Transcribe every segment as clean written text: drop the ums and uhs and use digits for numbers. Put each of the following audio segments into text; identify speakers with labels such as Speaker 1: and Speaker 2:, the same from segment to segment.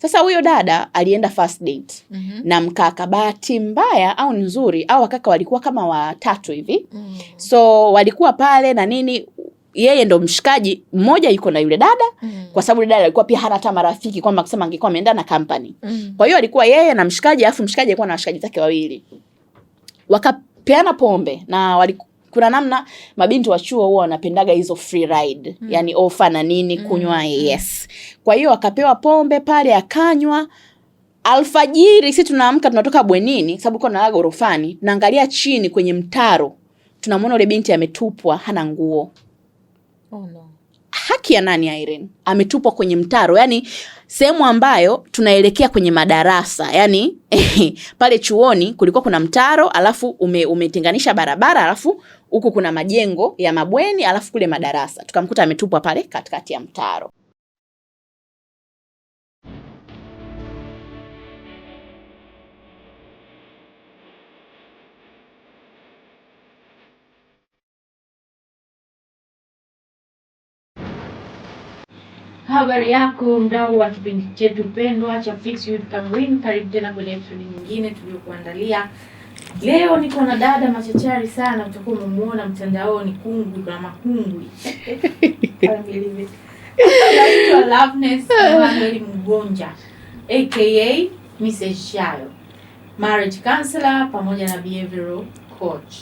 Speaker 1: Sasa huyo dada alienda first date na mkaka, bahati mbaya au nzuri, au wakaka walikuwa kama watatu hivi. So walikuwa pale na nini, yeye ndo mshikaji mmoja yuko na yule dada, kwa sababu yule dada alikuwa pia hana hata marafiki, kwamba kusema angekuwa ameenda na company. Kwa hiyo alikuwa yeye na mshikaji, afu mshikaji alikuwa na washikaji zake wawili. Wakapeana pombe na kuna namna mabinti wa chuo huwa wanapendaga hizo free ride, yani offer na nini kunywa. Yes. Kwa hiyo akapewa pombe pale akanywa. Alfajiri sisi tunaamka tunatoka bwenini, sababu kuna nalaga gorofani, tunaangalia chini kwenye mtaro, tunamwona yule binti ametupwa hana nguo.
Speaker 2: Oh no.
Speaker 1: Haki ya nani Irene? Ametupwa kwenye mtaro, yani sehemu ambayo tunaelekea kwenye madarasa, yani pale chuoni kulikuwa kuna mtaro, alafu umetenganisha barabara, alafu huku kuna majengo ya mabweni, alafu kule madarasa. Tukamkuta ametupwa pale katikati ya mtaro.
Speaker 2: Habari yako mdau wa kipindi chetu pendwa cha Fix You Can Win. Karibu tena kwenye episode nyingine tuliyokuandalia. Leo niko na dada machachari sana, utakuwa umemuona mtandaoni, kungwi kuna makungwi. Anaitwa Loveness Emmanuel Mgonja aka Mrs. Shayo, marriage counselor pamoja na behavioral coach.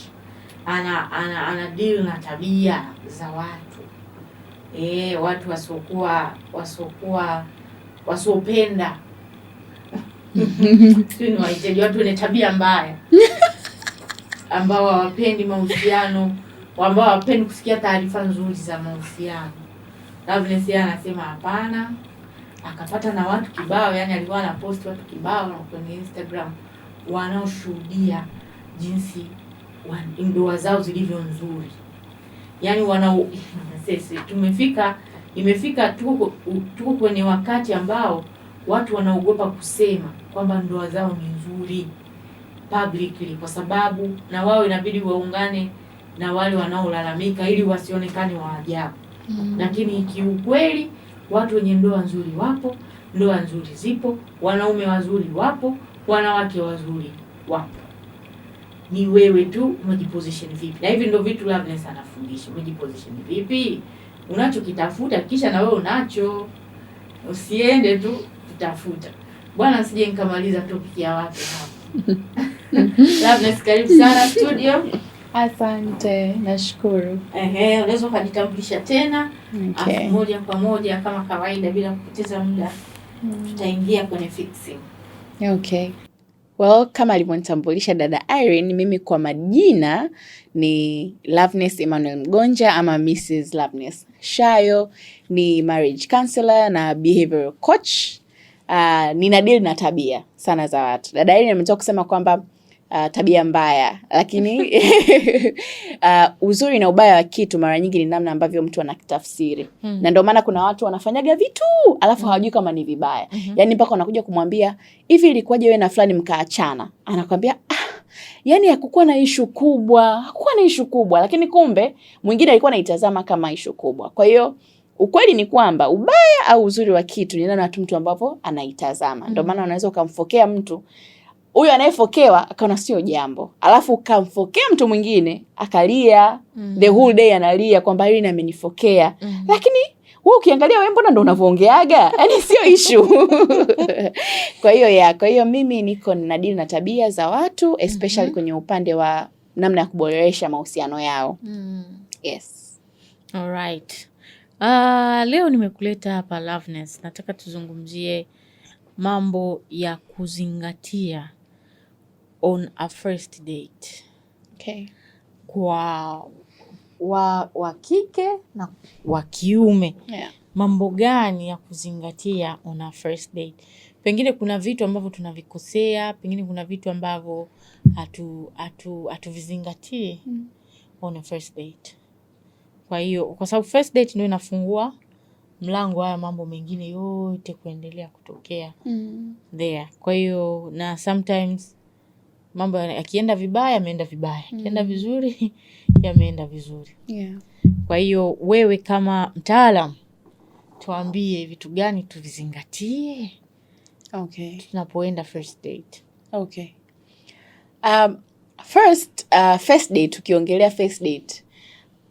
Speaker 2: Ana deal na tabia za watu. Watu wasiopenda watu wenye tabia mbaya ambao hawapendi mahusiano, ambao hawapendi kusikia taarifa nzuri za mahusiano. Loveness anasema hapana, akapata na watu kibao, yani alikuwa anapost watu kibao kwenye Instagram wanaoshuhudia jinsi ndoa zao zilivyo nzuri. Yani imefika tuko kwenye wakati ambao watu wanaogopa kusema kwamba ndoa zao ni nzuri publicly, kwa sababu na wao inabidi waungane na wale wanaolalamika ili wasionekane wa ajabu. Lakini kiukweli watu wenye ndoa nzuri wapo, ndoa nzuri zipo, wanaume wazuri wapo, wanawake wazuri wapo. Ni wewe tu umejiposition vipi. Na hivi ndio vitu Loveness anafundisha. Umejiposition vipi? Unachokitafuta kisha na wewe unacho. Usiende tu kutafuta. Bwana sije nikamaliza topic ya watu hapa. Loveness, karibu sana studio.
Speaker 3: Asante, nashukuru.
Speaker 2: Unaweza kujitambulisha tena.
Speaker 1: Okay.
Speaker 2: Moja kwa moja kama kawaida bila kupoteza muda. Tutaingia kwenye fixing.
Speaker 1: Okay. Well, kama alivyonitambulisha dada Irene, mimi kwa majina ni Loveness Emmanuel Mgonja ama Mrs. Loveness Shayo, ni marriage counselor na behavioral coach. Nina deal na tabia sana za watu. Dada Irene ametoka kusema kwamba tabia mbaya, lakini uzuri na ubaya wa kitu mara nyingi ni namna ambavyo mtu anakitafsiri. Na ndio maana kuna watu wanafanyaga vitu alafu hawajui kama ni vibaya. Yani mpaka wanakuja kumwambia, "Hivi ilikuwaje wewe na fulani mkaachana?" Anakuambia, yani hakukuwa na issue kubwa, hakukuwa na issue kubwa, lakini kumbe mwingine alikuwa anaitazama kama issue kubwa. Kwa hiyo ukweli ni kwamba ubaya au uzuri wa kitu ni namna tu mtu ambavyo anaitazama. Ndio maana unaweza ukamfokea mtu, huyo anayefokewa akaona sio jambo, alafu ukamfokea mtu mwingine akalia the whole day analia kwamba yeye amenifokea. Lakini wewe ukiangalia wewe mbona ndo unavoongeaga? Yani sio issue. Kwa hiyo mimi niko na deal na tabia za watu, especially kwenye upande wa namna ya kuboresha mahusiano yao. Yes.
Speaker 2: All right. Leo nimekuleta hapa Loveness. Nataka tuzungumzie mambo ya kuzingatia on a first date.
Speaker 1: Okay.
Speaker 2: Kwa wa kike na wa kiume.
Speaker 1: Yeah.
Speaker 2: Mambo gani ya kuzingatia on a first date? Pengine kuna vitu ambavyo tunavikosea, pengine kuna vitu ambavyo hatuvizingatii on a first date. Kwa hiyo kwa sababu first date ndio inafungua mlango haya mambo mengine yote kuendelea kutokea there. Kwa hiyo na sometimes mambo yakienda vibaya yameenda vibaya, yakienda vizuri yameenda vizuri.
Speaker 1: Yeah.
Speaker 2: Kwa hiyo wewe kama mtaalamu tuambie vitu gani tuvizingatie
Speaker 1: Okay.
Speaker 2: Tunapoenda first date.
Speaker 1: Okay. First date, tukiongelea first date,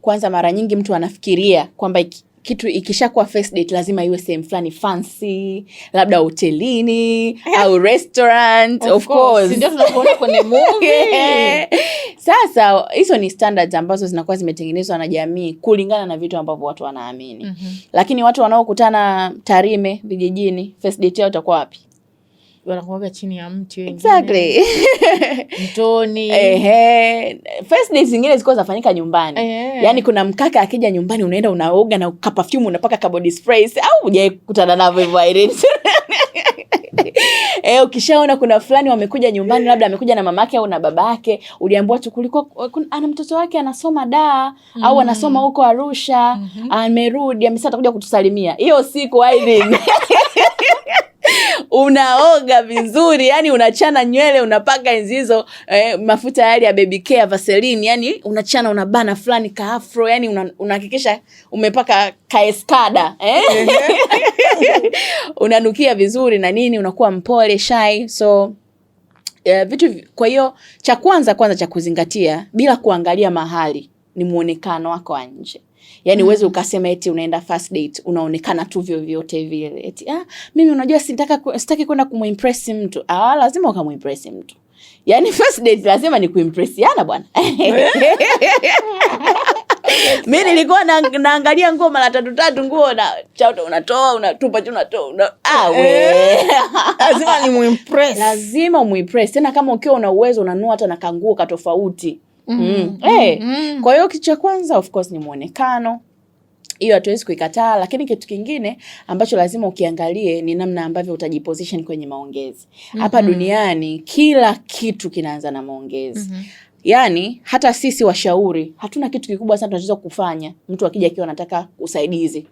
Speaker 1: kwanza mara nyingi mtu anafikiria kwamba kitu ikishakuwa first date lazima iwe sehemu fulani fancy, labda hotelini au restaurant. Of course.
Speaker 2: Ndio tunapoona kwenye movie.
Speaker 1: Sasa hizo ni standards ambazo zinakuwa zimetengenezwa na jamii kulingana na vitu ambavyo watu wanaamini. Lakini watu wanaokutana Tarime vijijini, first date yao itakuwa wapi?
Speaker 2: Wanakuwa chini ya mti wengine.
Speaker 1: Exactly.
Speaker 2: Mtoni.
Speaker 1: First dates zingine zilikuwa zinafanyika nyumbani. Yaani kuna mkaka akija nyumbani unaenda unaoga na perfume unapaka body spray au hujakutana navyo hivyo Irene? Ukishaona kuna fulani wamekuja nyumbani, labda amekuja na mamake au na babake, uliambiwa tu kulikuwa ana mtoto wake anasoma Dar au anasoma huko Arusha, amerudi amesema atakuja kutusalimia. Hiyo siku Irene unaoga vizuri, yani unachana nywele, unapaka hizo mafuta yale ya baby care, Vaseline, yani unachana unabana fulani ka afro, yani unahakikisha umepaka kaeskada unanukia vizuri na nini, unakuwa mpole, shy. So vitu, kwa hiyo cha kwanza cha kuzingatia bila kuangalia mahali ni muonekano wako wa nje. Yaani uweze ukasema eti unaenda first date unaonekana tu vyovyote vile. Eti mimi unajua sitaki kwenda kumimpress mtu. Lazima ukamimpress mtu. Yaani first date lazima ni kuimpressiana bwana. Mimi nilikuwa naangalia nguo mara 3 nguo na chauta unatoa unatupa tu unatoa.
Speaker 2: Lazima ni muimpress.
Speaker 1: Lazima umuimpress. Tena kama ukiwa una uwezo unanunua hata na kanguo ka tofauti. Kwa hiyo kitu cha kwanza of course ni muonekano. Hiyo hatuwezi kuikataa, lakini kitu kingine ambacho lazima ukiangalie ni namna ambavyo utajiposition kwenye maongezi. Hapa duniani kila kitu kinaanza na maongezi. Yaani hata sisi washauri hatuna kitu kikubwa sana tunachoweza kufanya. Mtu akija akiwa anataka usaidizi,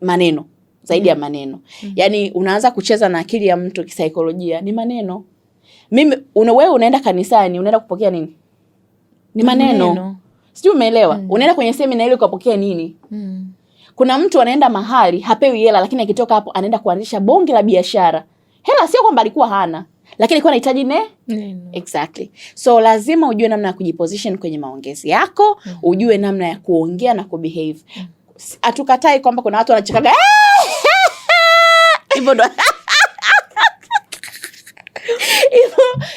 Speaker 1: maneno, zaidi ya maneno. Yaani unaanza kucheza na akili ya mtu kisaikolojia, ni maneno. Wewe unaenda kanisani, unaenda kupokea nini? Ni maneno. Sijui umeelewa. Unaenda kwenye semina ile ukapokea nini? Kuna mtu anaenda mahali hapewi hela, lakini akitoka hapo anaenda kuanzisha bonge la biashara. Hela sio kwamba alikuwa hana, lakini alikuwa anahitaji neno. Exactly. So lazima ujue namna ya kujiposition kwenye maongezi yako, ujue namna ya kuongea na kubehave. Hatukatai kwamba kuna watu wanachekaga hivyo ndo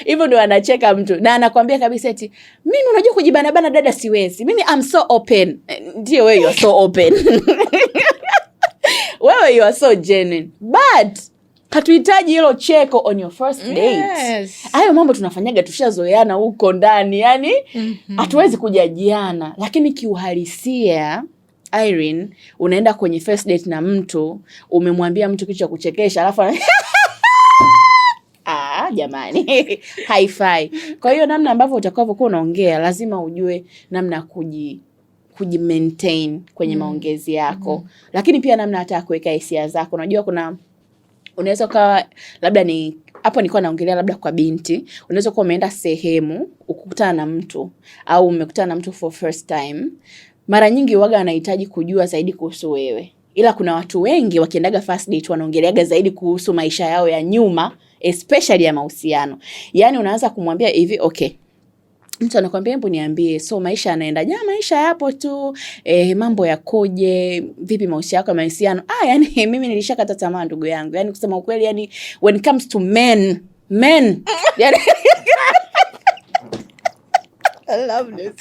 Speaker 1: hivyo ndo anacheka mtu na anakuambia kabisa eti mimi unajua kujibana bana dada siwezi. Mimi I'm so open. Ndio wewe you are so open. Wewe you are so genuine. But hatuhitaji hilo cheko on your first date. Hayo mambo tunafanyaga tushazoeana huko ndani. Yani hatuwezi kujajiana. Lakini kiuhalisia Irene, unaenda kwenye first date na mtu, umemwambia mtu kitu cha kuchekesha alafu jamani haifai. Kwa hiyo namna ambavyo utakavyokuwa unaongea lazima ujue namna ya kujimaintain kwenye maongezi yako. Lakini pia namna hata kuweka hisia zako. Unajua unaweza kuwa labda ni hapo nilikuwa naongelea labda kwa binti, unaweza kuwa umeenda sehemu ukukutana na mtu au umekutana na mtu for first time. Mara nyingi waga anahitaji kujua zaidi kuhusu wewe. Ila kuna watu wengi wakiendaga first date wanaongeleaga zaidi kuhusu maisha yao ya nyuma, especially ya mahusiano. Yaani unaanza kumwambia hivi, okay, mtu anakuambia hebu niambie, so maisha yanaenda je? Maisha yapo tu, mambo yakoje, vipi maisha yako ya mahusiano? Yani mimi nilishakata tamaa ndugu yangu. Yani kusema ukweli, yani when it comes to men yani I love this.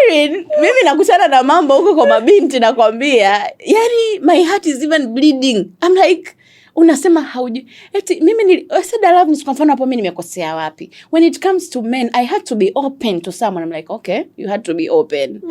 Speaker 1: Irene, mimi nakutana na mambo huko kwa mabinti nakwambia, yani my heart is even bleeding. I'm like, unasema hauji. Eti mimi said I love this, kwa mfano hapo mimi nimekosea wapi? When it comes to men, I had to be open to someone. I'm like, okay, you had to be open.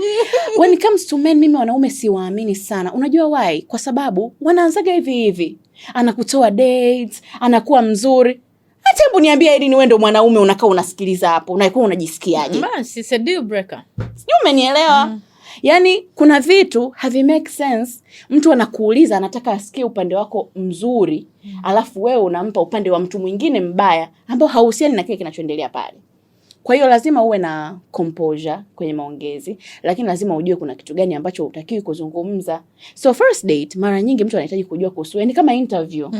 Speaker 1: When it comes to men, mimi wanaume siwaamini sana. Unajua why? Kwa sababu wanaanzaga hivi. Anakutoa dates, anakuwa mzuri. Hata hebu niambia ili wewe ndo mwanaume unakaa unasikiliza hapo, unaikuwa unajisikiaje?
Speaker 2: Basi it's a deal breaker.
Speaker 1: Sijui umenielewa? Yaani kuna vitu havi make sense. Mtu anakuuliza anataka asikie upande wako mzuri, alafu wewe unampa upande wa mtu mwingine mbaya ambao hauhusiani na kile kinachoendelea pale. Kwa hiyo lazima uwe na composure kwenye maongezi, lakini lazima ujue kuna kitu gani ambacho hutakiwi kuzungumza. So first date mara nyingi mtu anahitaji kujua kuhusu, yani kama interview.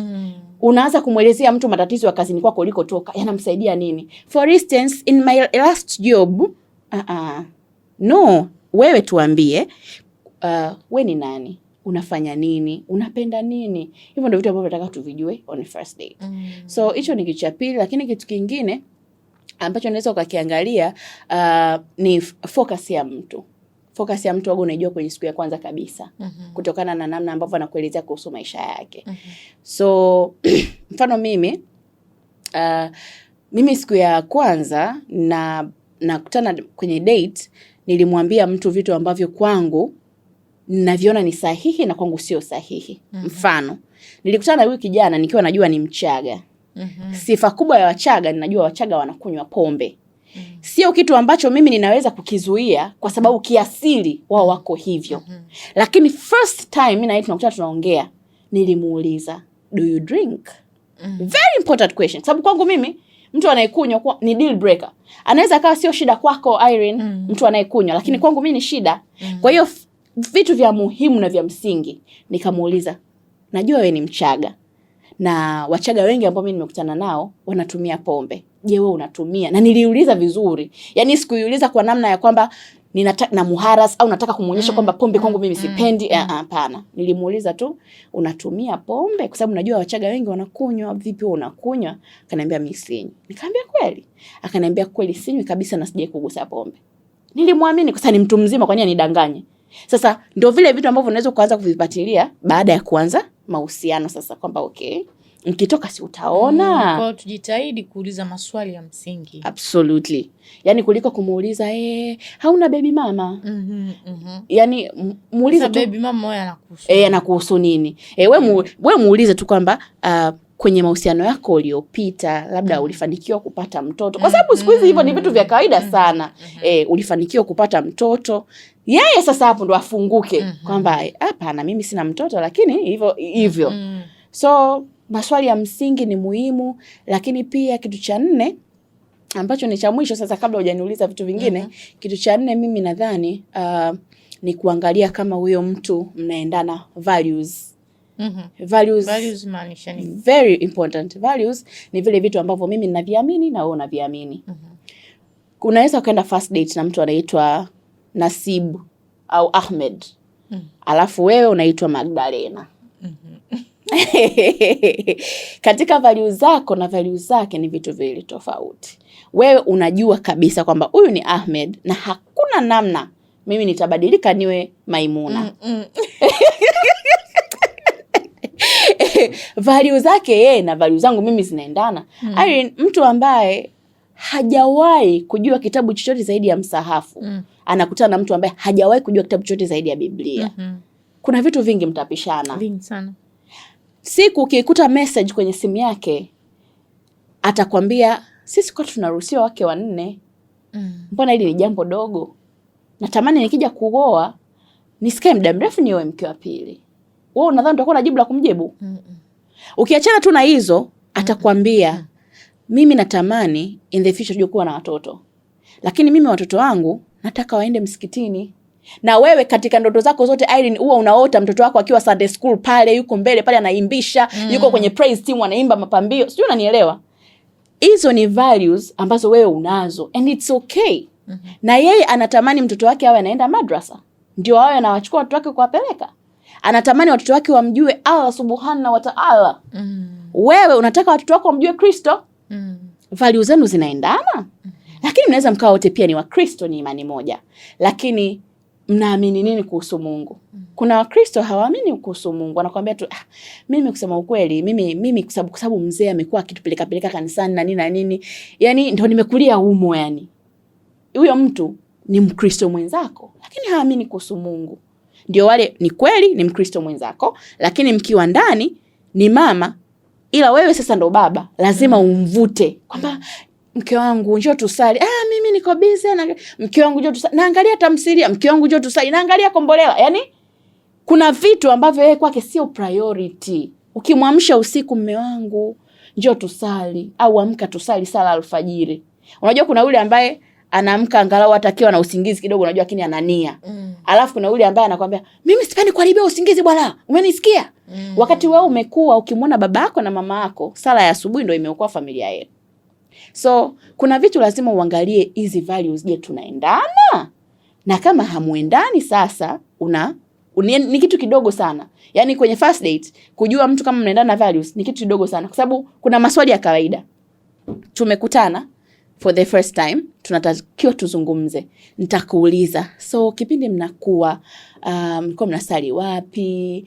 Speaker 1: Unaanza kumwelezea mtu matatizo ya kazini kwako ulikotoka, yanamsaidia nini? For instance, in my last job, no, wewe tuambie, wewe ni nani? Unafanya nini? Unapenda nini? Hivyo ndio vitu ambavyo nataka tuvijue on first date. So hicho ni kitu cha pili, lakini kitu kingine ambacho unaweza ukakiangalia ni focus ya mtu. Focus ya mtu wago unajua kwenye siku ya kwanza kabisa. Kutokana na namna ambavyo anakuelezea kuhusu maisha yake. So mfano mimi siku ya kwanza nakutana kwenye date, nilimwambia mtu vitu ambavyo kwangu naviona ni sahihi na kwangu sio sahihi. Mfano, nilikutana na huyu kijana nikiwa najua ni Mchaga. Sifa kubwa ya Wachaga, ninajua Wachaga wanakunywa pombe. Sio kitu ambacho mimi ninaweza kukizuia kwa sababu kiasili wao wako hivyo. Lakini first time mimi na yeye tunakutana tunaongea, nilimuuliza, do you drink? Very important question. Sababu kwangu mimi mtu anayekunywa ni deal breaker. Anaweza akawa sio shida kwako Irene, mtu anayekunywa, lakini kwangu mimi ni shida. Kwa hiyo vitu vya muhimu na vya msingi nikamuuliza, najua wewe ni Mchaga na Wachaga wengi ambao mimi nimekutana nao wanatumia pombe. Je, wewe unatumia? Na niliuliza vizuri. Yaani sikuiuliza kwa namna ya kwamba ninataka na muharas au nataka kumuonyesha kwamba pombe kwangu mimi sipendi. Hapana. Nilimuuliza tu, unatumia pombe? Kwa sababu najua Wachaga wengi wanakunywa. Vipi wewe unakunywa? Akaniambia mimi sinywi. Nikamwambia kweli? Akaniambia kweli sinywi kabisa na sijai kugusa pombe. Nilimwamini kwa sababu ni mtu mzima, kwa nini anidanganye? Sasa ndio vile vitu ambavyo unaweza kuanza kuvipatilia baada ya kuanza mahusiano sasa, kwamba okay, mkitoka si utaona.
Speaker 2: Kwa tujitahidi kuuliza maswali ya msingi.
Speaker 1: Absolutely. Yaani kuliko kumuuliza hauna baby mama. Yaani muulize tu
Speaker 2: baby mama wewe anakuhusu.
Speaker 1: Anakuhusu nini? Wewe muulize tu kwamba kwenye mahusiano yako uliopita labda ulifanikiwa kupata mtoto. Kwa sababu siku hizi hivyo ni vitu vya kawaida sana. Ulifanikiwa kupata mtoto. Yeye sasa hapo ndo afunguke kwamba hapana, mimi sina mtoto, lakini hivyo. So maswali ya msingi ni muhimu, lakini pia kitu cha 4 ambacho ni cha mwisho sasa kabla hujaniuliza vitu vingine, kitu cha 4 mimi nadhani ni kuangalia kama huyo mtu mnaendana values. Values
Speaker 2: maanisha nini?
Speaker 1: Very important. Values ni vile vitu ambavyo mimi ninaviamini na wewe unaviamini. Unaweza ukaenda first date na mtu anaitwa Nasib au Ahmed. Alafu wewe unaitwa Magdalena. Katika values zako na values zake ni vitu viwili tofauti. Wewe unajua kabisa kwamba huyu ni Ahmed na hakuna namna mimi nitabadilika niwe Maimuna. Values zake yeye na values zangu mimi zinaendana. Irene, mtu ambaye hajawahi kujua kitabu chochote zaidi ya msahafu anakutana na mtu ambaye hajawahi kujua kitabu chochote zaidi ya Biblia. Kuna vitu vingi mtapishana.
Speaker 2: Vingi sana.
Speaker 1: Siku ukikuta message kwenye simu yake atakwambia sisi kwa tunaruhusiwa wake 4. Mbona hili ni jambo dogo? Natamani nikija kuoa nisikae muda mrefu niwe mke wa pili. Wewe unadhani utakuwa na jibu la kumjibu? Ukiachana tu na hizo atakwambia mimi natamani in the future tuje kuwa na watoto. Lakini mimi watoto wangu nataka waende msikitini. Na wewe katika ndoto zako zote Irene huwa unaota mtoto wako akiwa Sunday school pale, yuko mbele pale anaimbisha, yuko kwenye praise team anaimba mapambio. Sio, unanielewa? Hizo ni values ambazo wewe unazo and it's okay. Na yeye anatamani mtoto wake awe anaenda madrasa. Ndio awe anawachukua watoto wake kuwapeleka. Anatamani watoto wake wamjue Allah Subhanahu wa Ta'ala. Wewe unataka watoto wako wamjue Kristo? Values zenu zinaendana? Lakini mnaweza mkawa wote pia ni wa Kristo, ni imani moja. Lakini mnaamini nini kuhusu Mungu? Kuna Wakristo hawaamini kuhusu Mungu. Anakuambia tu mimi kusema ukweli, mimi kwa sababu mzee amekuwa akitupeleka kanisani na nini. Yaani ndio nimekulia humo yani. Huyo mtu ni Mkristo mwenzako, lakini haamini kuhusu Mungu. Ndio wale ni kweli ni Mkristo mwenzako, lakini mkiwa ndani ni mama, ila wewe sasa ndo baba, lazima umvute kwamba mke wangu njoo tusali. Mimi niko busy na mke wangu njoo tusali. Naangalia tamthilia, mke wangu njoo tusali. Naangalia Kombolela. Yaani kuna vitu ambavyo yeye kwake sio priority. Ukimwamsha usiku, mume wangu njoo tusali au amka tusali sala alfajiri, Unajua kuna yule ambaye anaamka angalau atakiwa na usingizi kidogo, unajua lakini anania. Alafu kuna yule ambaye anakuambia mimi sipendi kuharibia usingizi bwana, umenisikia? Wakati wewe umekuwa ukimwona babako na mama yako sala ya asubuhi ndio imeokoa familia yetu. So kuna vitu lazima uangalie hizi values, je, tunaendana? Na kama hamuendani sasa ni kitu kidogo sana. Yaani kwenye first date kujua mtu kama mnaendana na values ni kitu kidogo sana, kwa sababu kuna maswali ya kawaida. Tumekutana for the first time, tunatakiwa tuzungumze. Nitakuuliza, so kipindi mnakuwa mlikuwa mnasali wapi?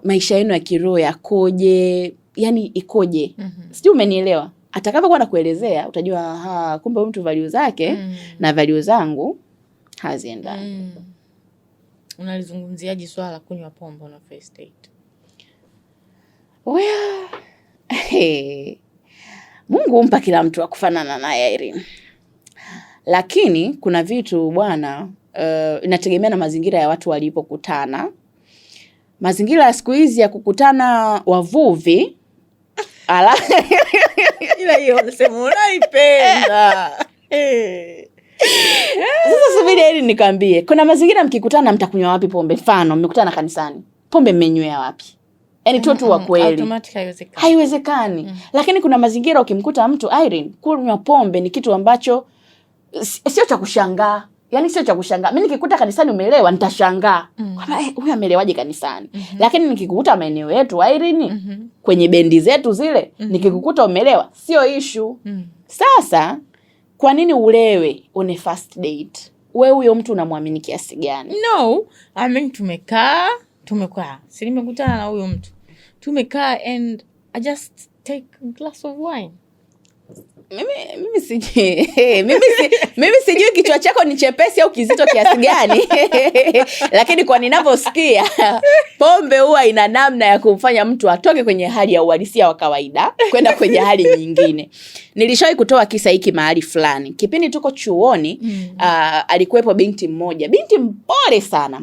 Speaker 1: Maisha yenu ya kiroho yakoje? Yaani ikoje? Sijui umenielewa. Atakapokuwa nakuelezea utajua kumbe mtu value zake na value zangu haziendani.
Speaker 2: Unalizungumziaje swala la kunywa pombe na first date?
Speaker 1: Well, Mungu humpa kila mtu wa kufanana naye Irene. Lakini kuna vitu bwana, inategemea na mazingira ya watu walipokutana. Mazingira ya siku hizi ya kukutana wavuvi
Speaker 2: ila hiyo unasema unaipenda.
Speaker 1: Sasa subiri ili nikwambie, kuna mazingira mkikutana mtakunywa wapi pombe? Mfano mmekutana kanisani, pombe mmenywea wapi? Yaani tu wa kweli haiwezekani. Lakini kuna mazingira ukimkuta mtu Irene kunywa pombe ni kitu ambacho sio cha kushangaa. Yaani sio cha kushangaa. Mimi nikikuta kanisani umelewa nitashangaa. Kwamba huyu amelewaje kanisani? Lakini nikikukuta maeneo yetu Irene kwenye bendi zetu zile, nikikukuta umelewa sio issue. Sasa kwa nini ulewe on a first date? Wewe huyo mtu unamwamini kiasi gani?
Speaker 2: No, I mean tumekaa. Si nimekutana na huyo mtu. Tumekaa and I just take a glass of wine.
Speaker 1: Mimi sijui kichwa chako ni chepesi au kizito kiasi gani. Lakini kwa ninavyosikia pombe huwa ina namna ya kumfanya mtu atoke kwenye hali ya uhalisia wa kawaida kwenda kwenye hali nyingine. Nilishawahi kutoa kisa hiki mahali fulani. Kipindi tuko chuoni, alikuwepo binti mmoja. Binti mpole sana.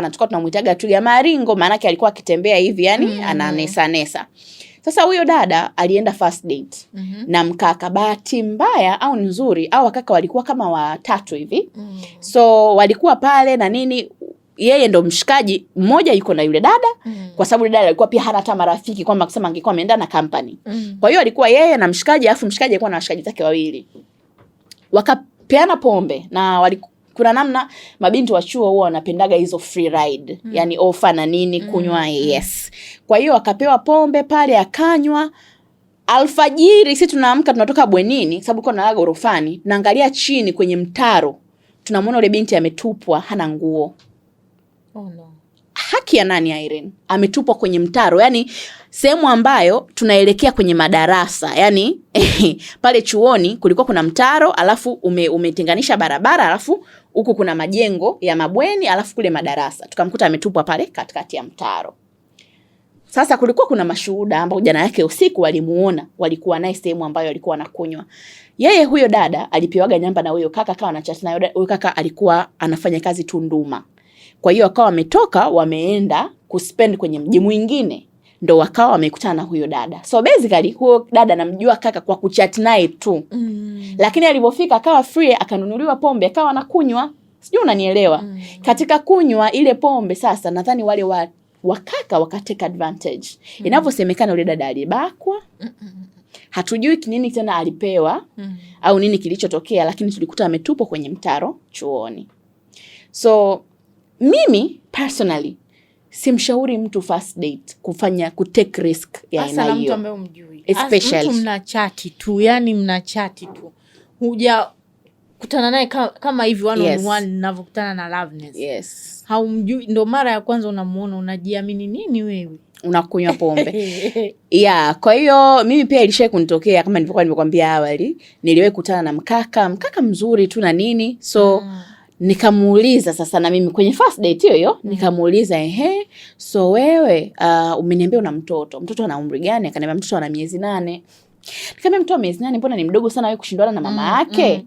Speaker 1: Tulikuwa tunamuitaga Twiga Maringo, maana yake alikuwa akitembea hivi yani ananesa. Sasa huyo dada alienda first date na mkaka. Bahati mbaya au nzuri, au wakaka walikuwa kama watatu hivi. So walikuwa pale na nini, yeye ndo mshikaji mmoja yuko na yule dada. Kwa sababu yule dada alikuwa pia hana hata marafiki kwamba kusema angekuwa ameenda na company. Kwa hiyo alikuwa yeye na mshikaji, afu mshikaji alikuwa na washikaji zake wawili. Wakapeana pombe na kuna namna mabinti wa chuo huwa wanapendaga hizo free ride. Yani offer na nini kunywa yes. Kwa hiyo akapewa pombe pale akanywa. Alfajiri sisi tunaamka tunatoka bwenini sababu kuna nalaga gorofani. Tunaangalia chini kwenye mtaro. Tunamwona yule binti ametupwa hana nguo.
Speaker 2: Oh no.
Speaker 1: Haki ya nani Irene? Ametupwa kwenye mtaro. Yani sehemu ambayo tunaelekea kwenye madarasa. Yani pale chuoni kulikuwa kuna mtaro, alafu umetenganisha barabara, alafu huku kuna majengo ya mabweni, alafu kule madarasa. Tukamkuta ametupwa pale katikati ya mtaro. Sasa kulikuwa kuna mashuhuda ambao jana yake usiku walimuona, walikuwa naye sehemu ambayo alikuwa anakunywa. Yeye huyo dada alipewaga namba na huyo kaka, akawa anachat na huyo kaka alikuwa anafanya kazi Tunduma. Kwa hiyo akawa wametoka wameenda kuspend kwenye mji mwingine, ndo wakawa wamekutana na huyo dada. So basically huyo dada anamjua kaka kwa kuchat naye tu. Lakini alipofika akawa free, akanunuliwa pombe, akawa anakunywa. Sijui unanielewa. Katika kunywa ile pombe sasa nadhani wale wakaka wakateka advantage. Inavyosemekana yule dada alibakwa. Hatujui kinini tena alipewa au nini kilichotokea, lakini tulikuta ametupwa kwenye mtaro chuoni. So mimi personally simshauri mtu first date kutake risk ya aina hiyo.
Speaker 2: Hasa mtu ambaye umjui.
Speaker 1: Especially
Speaker 2: mtu mnachati tu, yani mnachati tu. Huja kutana naye kama hivi one on one ninavyokutana na Loveness.
Speaker 1: Yes.
Speaker 2: Haumjui, ndo mara ya kwanza unamuona, unajiamini nini wewe?
Speaker 1: Unakunywa pombe. Kwa hiyo mimi pia ilishai kunitokea kama nilivyokuwa nimekwambia awali. Niliwahi kukutana na mkaka mzuri tu na nini. So nikamuuliza sasa na mimi kwenye first date hiyo, nikamuuliza so wewe umeniambia una mtoto ana umri gani? Akaniambia mtoto ana miezi 8. Nikamwambia mtoto miezi 8 mbona ni mdogo sana wewe kushindana na mama yake?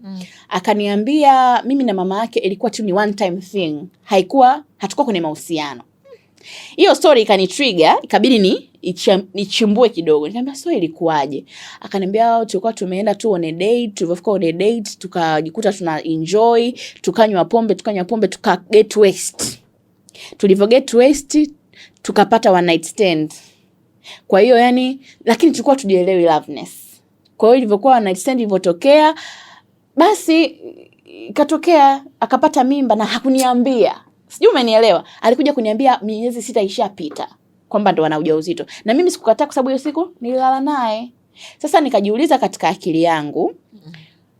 Speaker 1: Akaniambia mimi na mama yake ilikuwa tu ni one time thing. Hatukuwa kwenye mahusiano. Hiyo story ikanitrigger, ikabidi nichimbue kidogo. Nikamwambia story ilikuwaje? Akaniambia tulikuwa tumeenda tu on a date, tulipofika on a date tukajikuta tuna enjoy, tukanywa pombe, tuka get waste. Tulivyo get waste tukapata one night stand. Kwa hiyo yani, lakini tulikuwa tujielewi loveness. Kwa hiyo ilivyokuwa one night stand ilivyotokea, basi ikatokea akapata mimba na hakuniambia. Sijui umenielewa. Alikuja kuniambia miezi 6 ishapita kwamba ndo ana ujauzito. Na mimi sikukataa kwa sababu hiyo siku nililala naye. Sasa nikajiuliza katika akili yangu,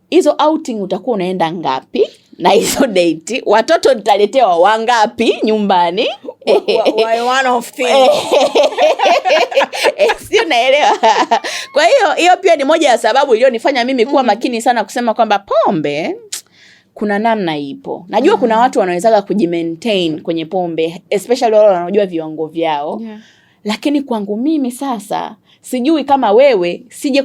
Speaker 1: hizo outing utakuwa unaenda ngapi? Na hizo date watoto nitaletewa wangapi nyumbani?
Speaker 2: One of things.
Speaker 1: Sio, naelewa. Kwa hiyo pia ni moja ya sababu iliyonifanya mimi kuwa makini sana kusema kwamba pombe kuna namna ipo. Najua kuna watu wanaweza kujimaintain kwenye pombe, especially wale wanaojua viwango vyao. Yeah. Lakini kwangu mimi sasa sijui kama wewe,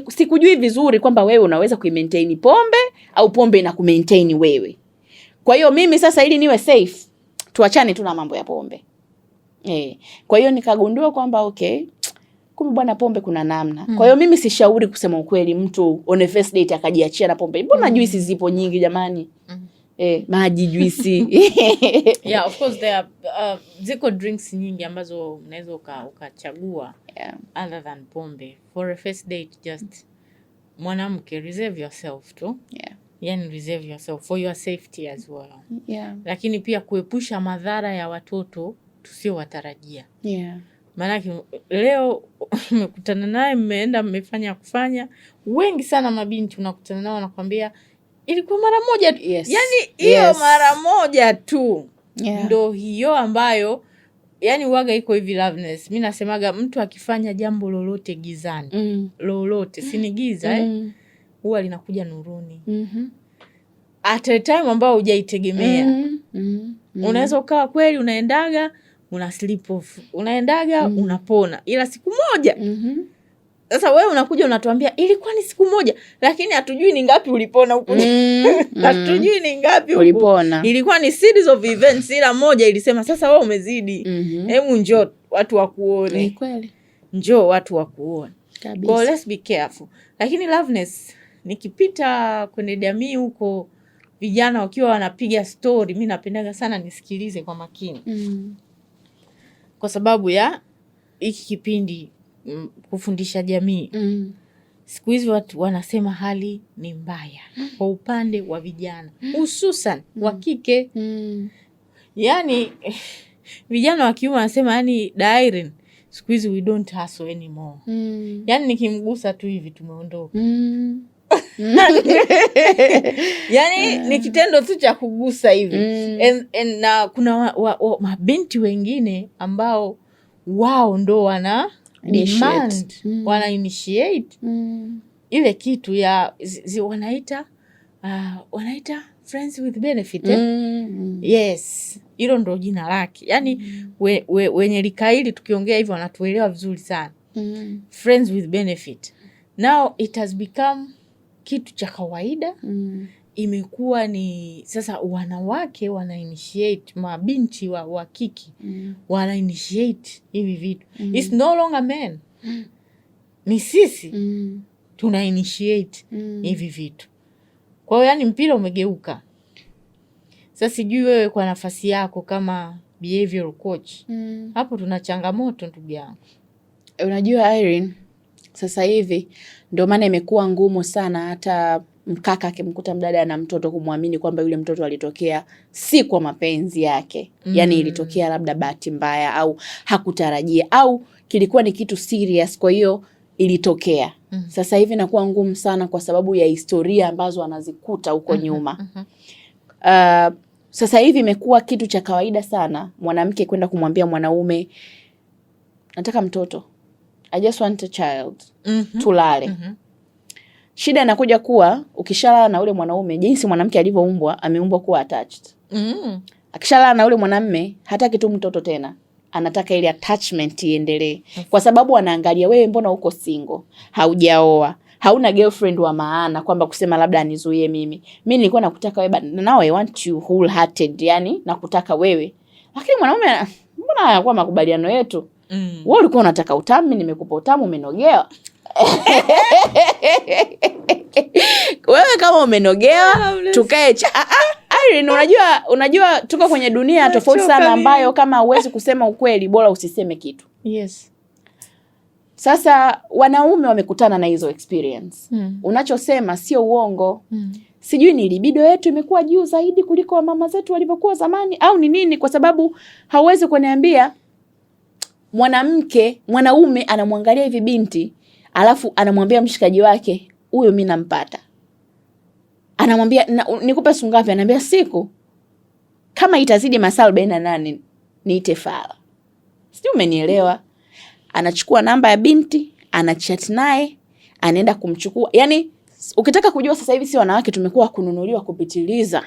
Speaker 1: sikujui vizuri kwamba wewe unaweza kuimaintain pombe au pombe inakumaintain wewe. Kwa hiyo mimi sasa ili niwe safe, tuachane tu na mambo ya pombe. Kwa hiyo nikagundua kwamba okay, kumbe bwana pombe kuna namna. Kwa hiyo mimi sishauri kusema ukweli mtu on a first date akajiachia na pombe. Mbona juisi zipo nyingi jamani? Maji, juisi.
Speaker 2: Yeah, of course there are ziko drinks nyingi ambazo unaweza ukachagua other than pombe. For a first date, just mwanamke reserve yourself tu. Yeah. Yani reserve yourself for your safety as well. Yeah. Lakini pia kuepusha madhara ya watoto tusio watarajia. Yeah. Maana leo umekutana naye, mmeenda mmefanya wengi sana mabinti unakutana nao wanakuambia ilikuwa mara moja tu. Yes. Yani hiyo mara moja tu. Yeah. Ndo hiyo ambayo yani waga iko hivi loveness. Mimi nasemaga mtu akifanya jambo lolote gizani, lolote si ni giza huwa linakuja nuruni. At a time ambao hujaitegemea. Unaweza ukawa kweli unaendaga una slip off, unaendaga unapona, ila siku moja sasa wewe unakuja unatuambia ilikuwa ni siku moja, lakini hatujui ni ngapi ulipona huko. Hatujui ni ngapi
Speaker 1: ulipona. Ilikuwa
Speaker 2: ni series of events, ila moja ilisema sasa wewe umezidi. Hebu njoo watu wakuone.
Speaker 1: Ni kweli.
Speaker 2: Njoo watu wakuone.
Speaker 1: Kabisa.
Speaker 2: So let's be careful. Lakini loveness, nikipita kwenye jamii huko vijana wakiwa wanapiga story, mimi napendaga sana nisikilize kwa makini. Kwa sababu ya hiki kipindi kufundisha jamii. Siku hizi watu wanasema hali ni mbaya kwa upande wa vijana, hususan wa kike. Yani vijana wa kiume wanasema yani Irene, siku hizi we don't hustle anymore. Yani nikimgusa tu hivi tumeondoka. Yani ni kitendo tu cha kugusa hivi. Na kuna mabinti wengine ambao wao ndo wana demand, wana initiate ile kitu ya wanaita friends with benefit. Yes, hilo ndo jina lake. Yani wenye likaili tukiongea hivyo wanatuelewa vizuri sana. Friends with benefit. Now it has become kitu cha kawaida. Imekuwa ni sasa wanawake wana initiate, mabinti wa kiki wana initiate hivi vitu. It's no longer men. Ni sisi tuna initiate hivi vitu. Kwa hiyo yani mpira umegeuka. Sasa sijui wewe kwa nafasi yako kama behavioral coach, hapo tuna changamoto ndugu yangu.
Speaker 1: Unajua Irene, sasa hivi ndio maana imekuwa ngumu sana hata mkaka akimkuta mdada na mtoto kumwamini kwamba yule mtoto alitokea si kwa mapenzi yake. Yani ilitokea labda bahati mbaya au hakutarajia au kilikuwa ni kitu serious, kwa hiyo ilitokea. Sasa hivi inakuwa ngumu sana kwa sababu ya historia ambazo anazikuta huko nyuma. Sasa hivi imekuwa kitu cha kawaida sana mwanamke kwenda kumwambia mwanaume nataka mtoto, I just want a child, tulale. Shida inakuja kuwa ukishalala na ule mwanaume, jinsi mwanamke alivyoumbwa, ameumbwa kuwa attached. Akishalala na ule mwanamume hataki tu mtoto tena, anataka ile attachment iendelee. Kwa sababu anaangalia wewe mbona uko single, haujaoa, hauna girlfriend wa maana kwamba kusema labda anizuie mimi. Mimi nilikuwa nakutaka wewe, but now I want you wholehearted, yani nakutaka wewe. Lakini mwanaume mbona hayakuwa makubaliano yetu? Wewe ulikuwa unataka utamu, mimi nimekupa utamu, umenogewa. Wewe kama umenogewa, tukae Irene, unajua tuko kwenye dunia tofauti sana ambayo kama huwezi kusema ukweli bora usiseme kitu.
Speaker 3: Yes.
Speaker 1: Sasa wanaume wamekutana na hizo experience. Unachosema sio uongo. Sijui ni libido yetu imekuwa juu zaidi kuliko mama zetu walivyokuwa zamani au ni nini, kwa sababu hauwezi kuniambia mwanaume anamwangalia hivi binti alafu anamwambia mshikaji wake, huyo mimi nampata. Anamwambia nikupe siku ngapi? Anambia siku kama itazidi masaa 48 niite fala. Sijui umenielewa. Anachukua namba ya binti, anachat naye, anaenda kumchukua. Yaani ukitaka kujua sasa hivi si wanawake tumekuwa kununuliwa kupitiliza.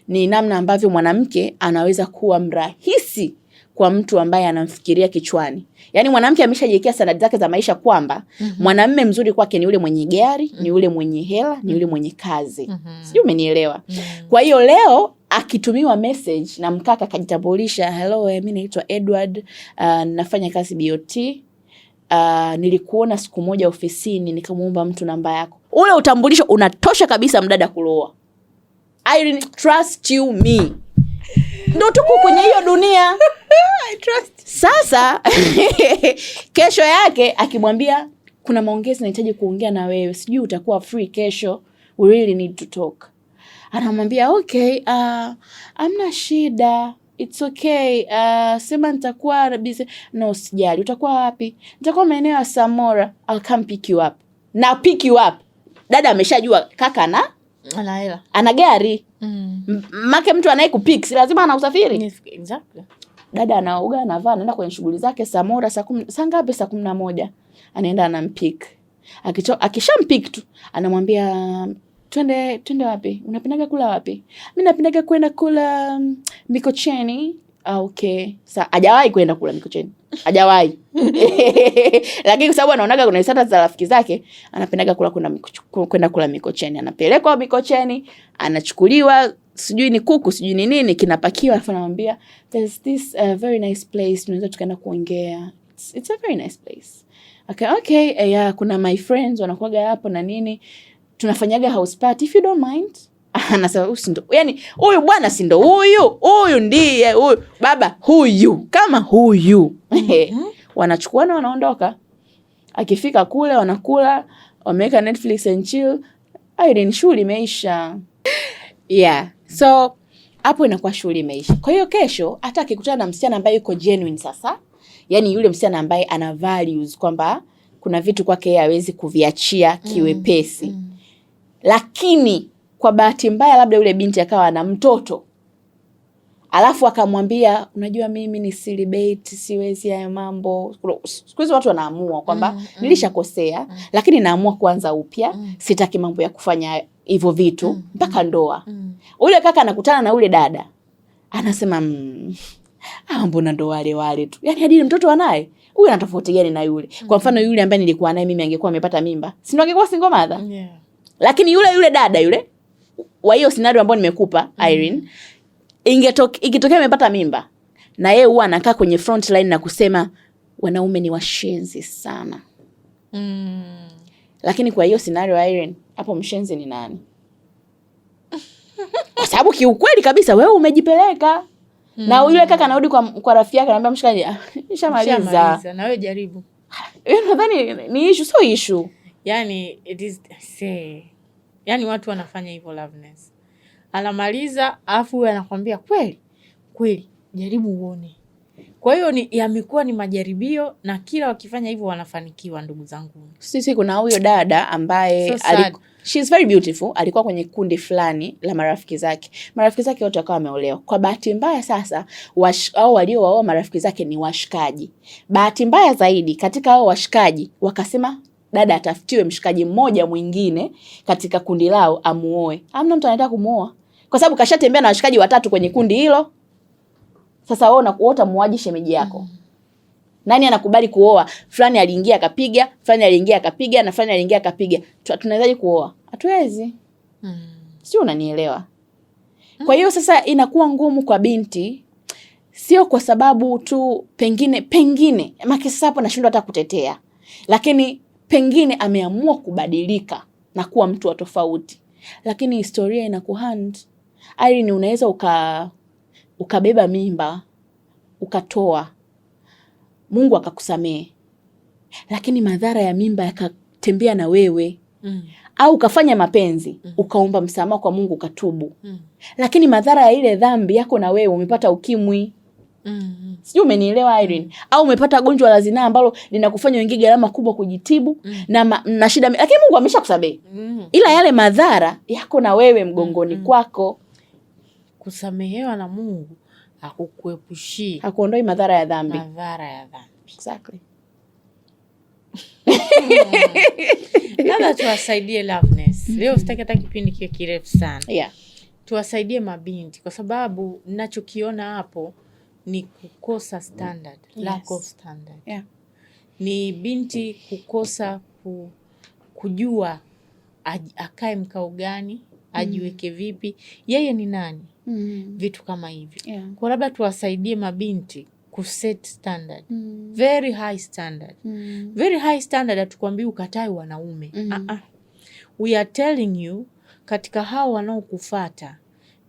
Speaker 1: Ni namna ambavyo mwanamke anaweza kuwa mrahisi kwa mtu ambaye anamfikiria kichwani. Yaani mwanamke ameshajiwekea standard zake za maisha kwamba mwanamume mzuri kwake ni yule mwenye gari, ni yule mwenye hela, ni yule mwenye kazi. Sijui umenielewa. Kwa hiyo leo akitumiwa message na mkaka kajitambulisha, hello, mimi naitwa Edward, nafanya kazi BOT. Nilikuona siku moja ofisini nikamuomba mtu namba yako. Ule utambulisho unatosha kabisa mdada kuloa. Irene, trust you me. Ndio tuko kwenye hiyo dunia. I trust. Sasa kesho yake akimwambia kuna maongezi nahitaji kuongea na wewe, sijui utakuwa free kesho, we really need to talk. Anamwambia okay, amna shida, it's okay, sema nitakuwa busy. No, sijali, utakuwa wapi? Nitakuwa maeneo ya Samora, I'll come pick you up. Na pick you up. Dada ameshajua kaka ana hela, ana gari. Make mtu anaye kupick si lazima ana usafiri.
Speaker 3: Yes, exactly.
Speaker 1: Dada anaoga, anavaa, anaenda kwenye shughuli zake Samora saa ngapi? Saa 11. Anaenda anampick. Akishampick tu anamwambia twende wapi? Unapendaga kula wapi? Mimi napendaga kwenda kula Mikocheni. Okay. Sasa hajawahi kwenda kula Mikocheni. Hajawahi. Lakini kwa sababu anaonaga kuna isata za rafiki zake, anapendaga kwenda kula Mikocheni. Anapelekwa Mikocheni, anachukuliwa, sijui ni kuku, sijui ni nini, kinapakiwa, alafu anamwambia there's this very nice place, tunaweza tukaenda kuongea. It's a very nice place. Okay, yeah, kuna my friends wanakuaga hapo na nini. Tunafanyaga house party if you don't mind. Anasema yani huyu bwana si ndo huyu ndiye huyu baba huyu kama huyu. Wanachukuana wanaondoka. Akifika kule wanakula, wameweka Netflix and chill. Irene, shughuli imeisha. Yeah. So hapo inakuwa shughuli imeisha. Kwa hiyo kesho hata akikutana na msichana ambaye yuko genuine sasa, yani yule msichana ambaye ana values kwamba kuna vitu kwake yeye hawezi kuviachia kiwepesi. Lakini kwa bahati mbaya labda yule binti akawa na mtoto. Alafu akamwambia, unajua mimi ni celibate, siwezi haya mambo. Siku hizo watu wanaamua kwamba nilishakosea, lakini naamua kuanza upya, sitaki mambo ya kufanya hivyo vitu mpaka ndoa. Ule kaka anakutana na ule dada. Anasema mbona ndo wale tu. Yaani hadi mtoto anaye. Huyu ana tofauti gani na yule? Kwa mfano yule ambaye nilikuwa naye mimi angekuwa amepata mimba, si ndo angekuwa single mother? Yeah. Lakini yule dada yule wa hiyo scenario ambayo nimekupa Irene, ikitokea amepata mimba na yeye huwa anakaa kwenye front line na kusema wanaume ni washenzi sana. Lakini kwa hiyo scenario Irene, hapo mshenzi ni nani? Kwa sababu kiukweli kabisa wewe umejipeleka. Na yule kaka anarudi kwa rafiki yake anamwambia mshikaji, nishamaliza.
Speaker 3: Na wewe jaribu.
Speaker 1: Nadhani ni issue, so issue.
Speaker 3: Yani it is yani watu wanafanya hivyo Loveness. Anamaliza afu yeye anakuambia kweli jaribu uone. Kwa hiyo yamekuwa ni majaribio na kila wakifanya hivyo wanafanikiwa, ndugu zangu.
Speaker 1: Sisi kuna huyo dada ambaye she's very beautiful, alikuwa kwenye kundi fulani la marafiki zake. Marafiki zake wote wakawa wameolewa. Kwa bahati mbaya sasa au waliowaoa marafiki zake ni washikaji. Bahati mbaya zaidi katika hao washikaji wakasema dada atafutiwe mshikaji mmoja mwingine katika kundi lao amuoe. Hamna mtu anataka kumuoa kwa sababu kashatembea na washikaji watatu kwenye kundi hilo. Sasa wewe unakuota muaji shemeji yako. Nani anakubali kuoa? Fulani aliingia akapiga, fulani aliingia akapiga na fulani aliingia akapiga. Tunawezaje kuoa? Hatuwezi. Sio, unanielewa? Kwa hiyo sasa inakuwa ngumu kwa binti. sio kwa sababu tu pengine makisa hapo nashindwa hata kutetea, lakini pengine ameamua kubadilika na kuwa mtu wa tofauti, lakini historia inakuhand. Irene, unaweza ukabeba mimba ukatoa, Mungu akakusamehe, lakini madhara ya mimba yakatembea na wewe. Au ukafanya mapenzi ukaomba msamaha kwa Mungu ukatubu, lakini madhara ya ile dhambi yako na wewe, umepata ukimwi. Sijui umenielewa Irene? Au umepata gonjwa la zinaa ambalo linakufanya uingie gharama kubwa kujitibu na shida, lakini Mungu ameshakusamehe. Ila yale madhara yako na wewe mgongoni kwako.
Speaker 3: Kusamehewa na Mungu hakukuepushi,
Speaker 1: hakuondoi madhara ya dhambi. Exactly.
Speaker 3: Labda tuwasaidie Loveness. Leo sitaki hata kipindi kiwe kirefu sana.
Speaker 1: Yeah.
Speaker 3: Tuwasaidie mabinti, kwa sababu ninachokiona hapo ni kukosa standard. Yes. Lack of standard.
Speaker 1: Yeah.
Speaker 3: Ni binti kukosa kujua akae mkao gani, ajiweke vipi, yeye ni nani, vitu kama hivi.
Speaker 1: Yeah.
Speaker 3: Kwa labda tuwasaidie mabinti kuset standard. Very high standard. Very high standard, hatukwambii ukatae wanaume. We are telling you, katika hao wanaokufuata,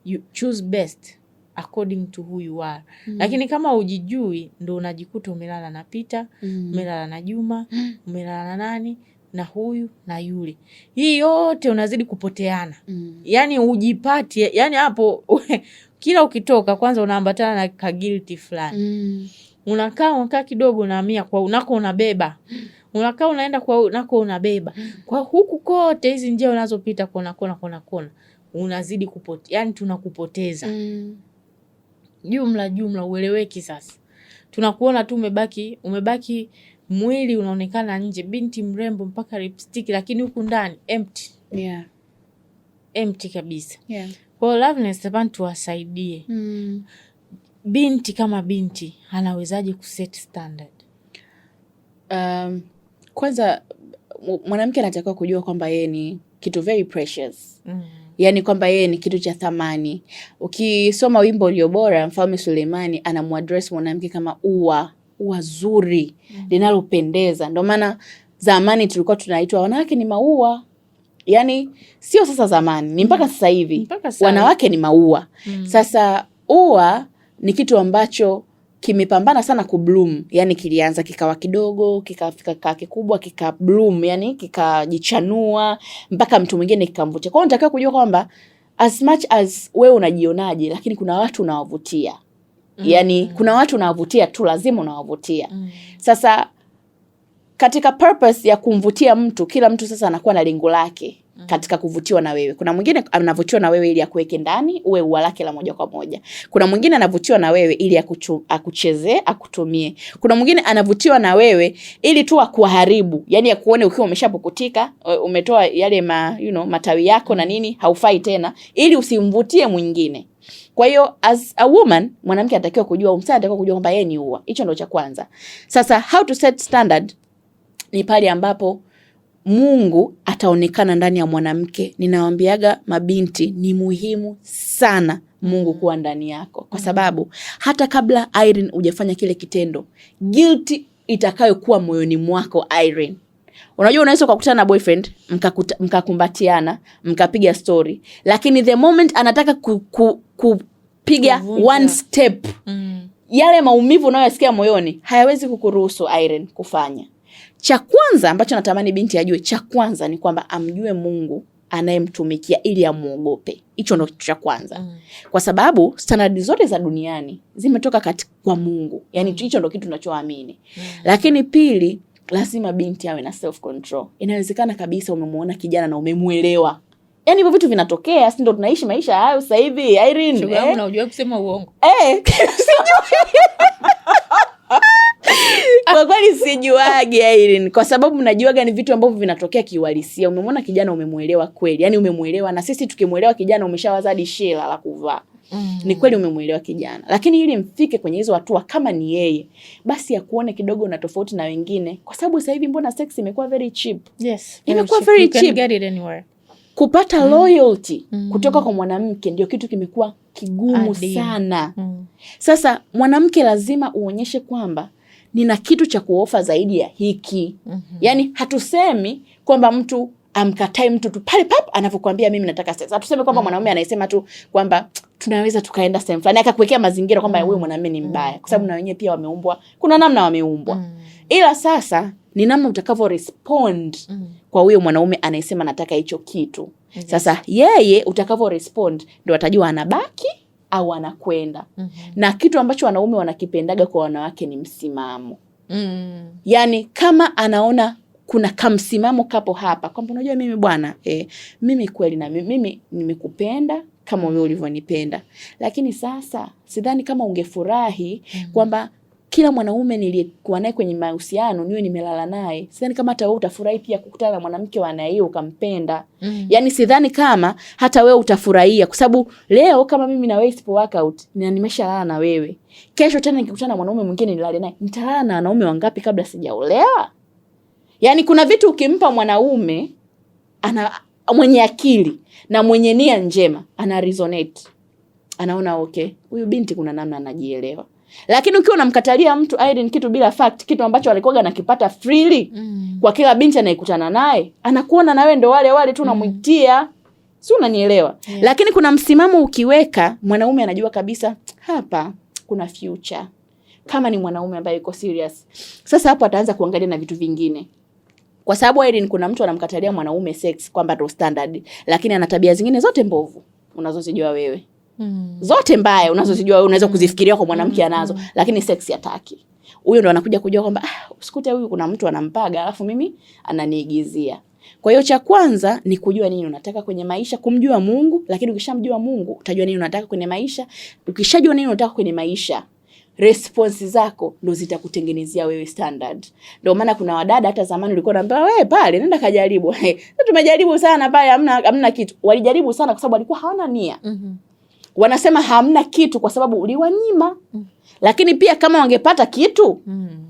Speaker 3: you choose best according to who you are. Lakini kama ujijui, ndo unajikuta umelala na Peter, umelala na Juma, umelala na nani, na huyu na yule. Hii yote unazidi kupoteana. Yani ujipati, yani hapo kila ukitoka kwanza unaambatana na kagilty fulani. Unakaa kidogo unahamia kwa unako unabeba. Unakaa unaenda kwa unako unabeba. Kwa huku kote hizi njia unazopita kona unazidi yani tunakupoteza. Jumla ueleweki sasa. Tunakuona tu umebaki mwili unaonekana nje, binti mrembo mpaka lipstick, lakini huku ndani empty.
Speaker 1: Yeah.
Speaker 3: Empty kabisa.
Speaker 1: Yeah.
Speaker 3: Kwa Loveness hapana, tuwasaidie. Binti kama binti anawezaje kuset standard?
Speaker 1: Kwanza mwanamke anatakiwa kujua kwamba yeye ni kitu very precious. Yani kwamba yeye ni kitu cha thamani. Ukisoma wimbo ulio bora, Mfalme Suleimani anamuaddress mwanamke kama ua zuri linalopendeza. Ndio maana zamani tulikuwa tunaitwa wanawake ni maua. Yani sio sasa zamani, ni mpaka sasa hivi. Wanawake ni maua. Sasa ua ni kitu ambacho kimepambana sana kubloom. Yani kilianza kikawa kidogo, kikafika kikubwa, kikabloom, yani kikajichanua mpaka mtu mwingine kikamvutia. Kwa hiyo unatakiwa kujua kwamba as much as wewe unajionaje, lakini kuna watu unawavutia. Yani kuna watu unawavutia tu, lazima unawavutia. Sasa katika purpose ya kumvutia mtu, kila mtu sasa anakuwa na lengo lake katika kuvutiwa na wewe. Kuna mwingine anavutiwa na wewe ili akuweke ndani, uwe ua lake la moja kwa moja. Kuna mwingine anavutiwa na wewe ili akuchezee, akutumie. Kuna mwingine anavutiwa na wewe ili tu akuharibu, yani akuone ukiwa umeshapukutika, umetoa yale matawi yako na nini, haufai tena, ili usimvutie mwingine. Kwa hiyo as a woman, mwanamke anatakiwa kujua, msichana anatakiwa kujua kwamba yeye ni ua. Hicho ndio cha kwanza. Sasa how to set standard ni pale ambapo Mungu ataonekana ndani ya mwanamke. Ninawaambiaga mabinti, ni muhimu sana Mungu kuwa ndani yako, kwa sababu hata kabla Irene hujafanya kile kitendo, guilty itakayokuwa moyoni mwako Irene. Unajua unaweza kukutana na boyfriend, mkakumbatiana, mkapiga story, lakini the moment anataka kupiga one step, yale maumivu unayosikia moyoni hayawezi kukuruhusu Irene kufanya. Cha kwanza ambacho natamani binti ajue, cha kwanza ni kwamba amjue Mungu anayemtumikia ili amuogope. Hicho ndio kitu cha kwanza. Kwa sababu standards zote za duniani zimetoka kwa Mungu. Yani hicho ndio kitu tunachoamini. Lakini pili, lazima binti awe na self control. Inawezekana kabisa umemuona kijana na umemuelewa. Yani hivyo vitu vinatokea, si ndio tunaishi maisha hayo sasa hivi Irene.
Speaker 3: Shughuli unajua kusema uongo.
Speaker 1: Kwa kweli sijuage Irene, kwa sababu mnajuaga ni vitu ambavyo vinatokea kiuhalisia. Umemwona kijana umemuelewa kweli. Yani umemuelewa, na sisi tukimuelewa kijana umeshawazadi shela la kuvaa. Ni kweli umemuelewa kijana. Lakini ili mfike kwenye hizo hatua kama ni yeye, basi ya kuone kidogo na tofauti na wengine. Kwa sababu sasa hivi mbona sex imekuwa very cheap.
Speaker 3: Yes.
Speaker 1: Imekuwa very cheap.
Speaker 3: You can get it anywhere.
Speaker 1: Kupata loyalty kutoka kwa mwanamke ndio kitu kimekuwa kigumu sana. Sasa mwanamke lazima uonyeshe kwamba nina kitu cha kuofa zaidi ya hiki. Yani hatusemi kwamba mtu amkatai mtu tu pale pap anavyokuambia mimi nataka sex. Hatusemi kwamba mwanaume anayesema tu kwamba tunaweza tukaenda sehemu fulani akakuwekea mazingira kwamba wewe mwanamume ni mbaya, kwa sababu na wenyewe pia wameumbwa, kuna namna wameumbwa. Ila sasa ni namna utakavyo respond kwa huyo mwanaume anayesema nataka hicho kitu. Sasa yeye utakavyo respond ndio atajua anabaki au anakwenda. Na kitu ambacho wanaume wanakipendaga kwa wanawake ni msimamo. Yani kama anaona kuna kamsimamo kapo hapa kwamba unajua mimi bwana mimi kweli na mimi nimekupenda kama wewe ulivyonipenda, lakini sasa sidhani kama ungefurahi kwamba kila mwanaume niliyekuwa naye kwenye mahusiano niwe nimelala naye. Sidhani kama hata wewe utafurahi pia kukutana na mwanamke wa aina hiyo ukampenda. Yani sidhani kama hata wewe utafurahia, kwa sababu leo kama mimi na wewe sipo workout nimeshalala na wewe, kesho tena nikikutana na mwanaume mwingine nilale naye, nitalala na wanaume wangapi kabla sijaolewa? Yani kuna vitu ukimpa mwanaume ana mwenye akili na mwenye nia njema ana resonate, anaona okay, huyu binti kuna namna anajielewa. Lakini ukiwa unamkatalia mtu Irene kitu bila fact, kitu ambacho alikuwa anakipata freely kwa kila binti anayekutana naye, anakuona na wewe ndo wale tu unamuitia. Si unanielewa? Lakini kuna msimamo ukiweka, mwanaume anajua kabisa hapa kuna future. Kama ni mwanaume ambaye yuko serious. Sasa hapo ataanza kuangalia na vitu vingine. Kwa sababu Irene kuna mtu anamkatalia mwanaume sex kwamba ndo standard, lakini ana tabia zingine zote mbovu unazozijua wewe. Zote mbaya unazozijua wewe unaweza kuzifikiria kwa mwanamke anazo, lakini sex hataki. Huyo ndo anakuja kujua kwamba usikute huyu kuna mtu anampaga alafu mimi ananiigizia. Kwa hiyo cha kwanza ni kujua nini unataka kwenye maisha, kumjua Mungu, lakini ukishamjua Mungu utajua nini unataka kwenye maisha. Ukishajua nini unataka kwenye maisha, response zako ndo zitakutengenezea wewe standard. Ndio maana kuna wadada hata zamani ulikuwa unaambia wewe pale nenda kajaribu. Tumejaribu sana pale hamna kitu. Walijaribu sana kwa sababu walikuwa hawana nia. Wanasema hamna kitu kwa sababu uliwanyima. Lakini pia kama wangepata kitu,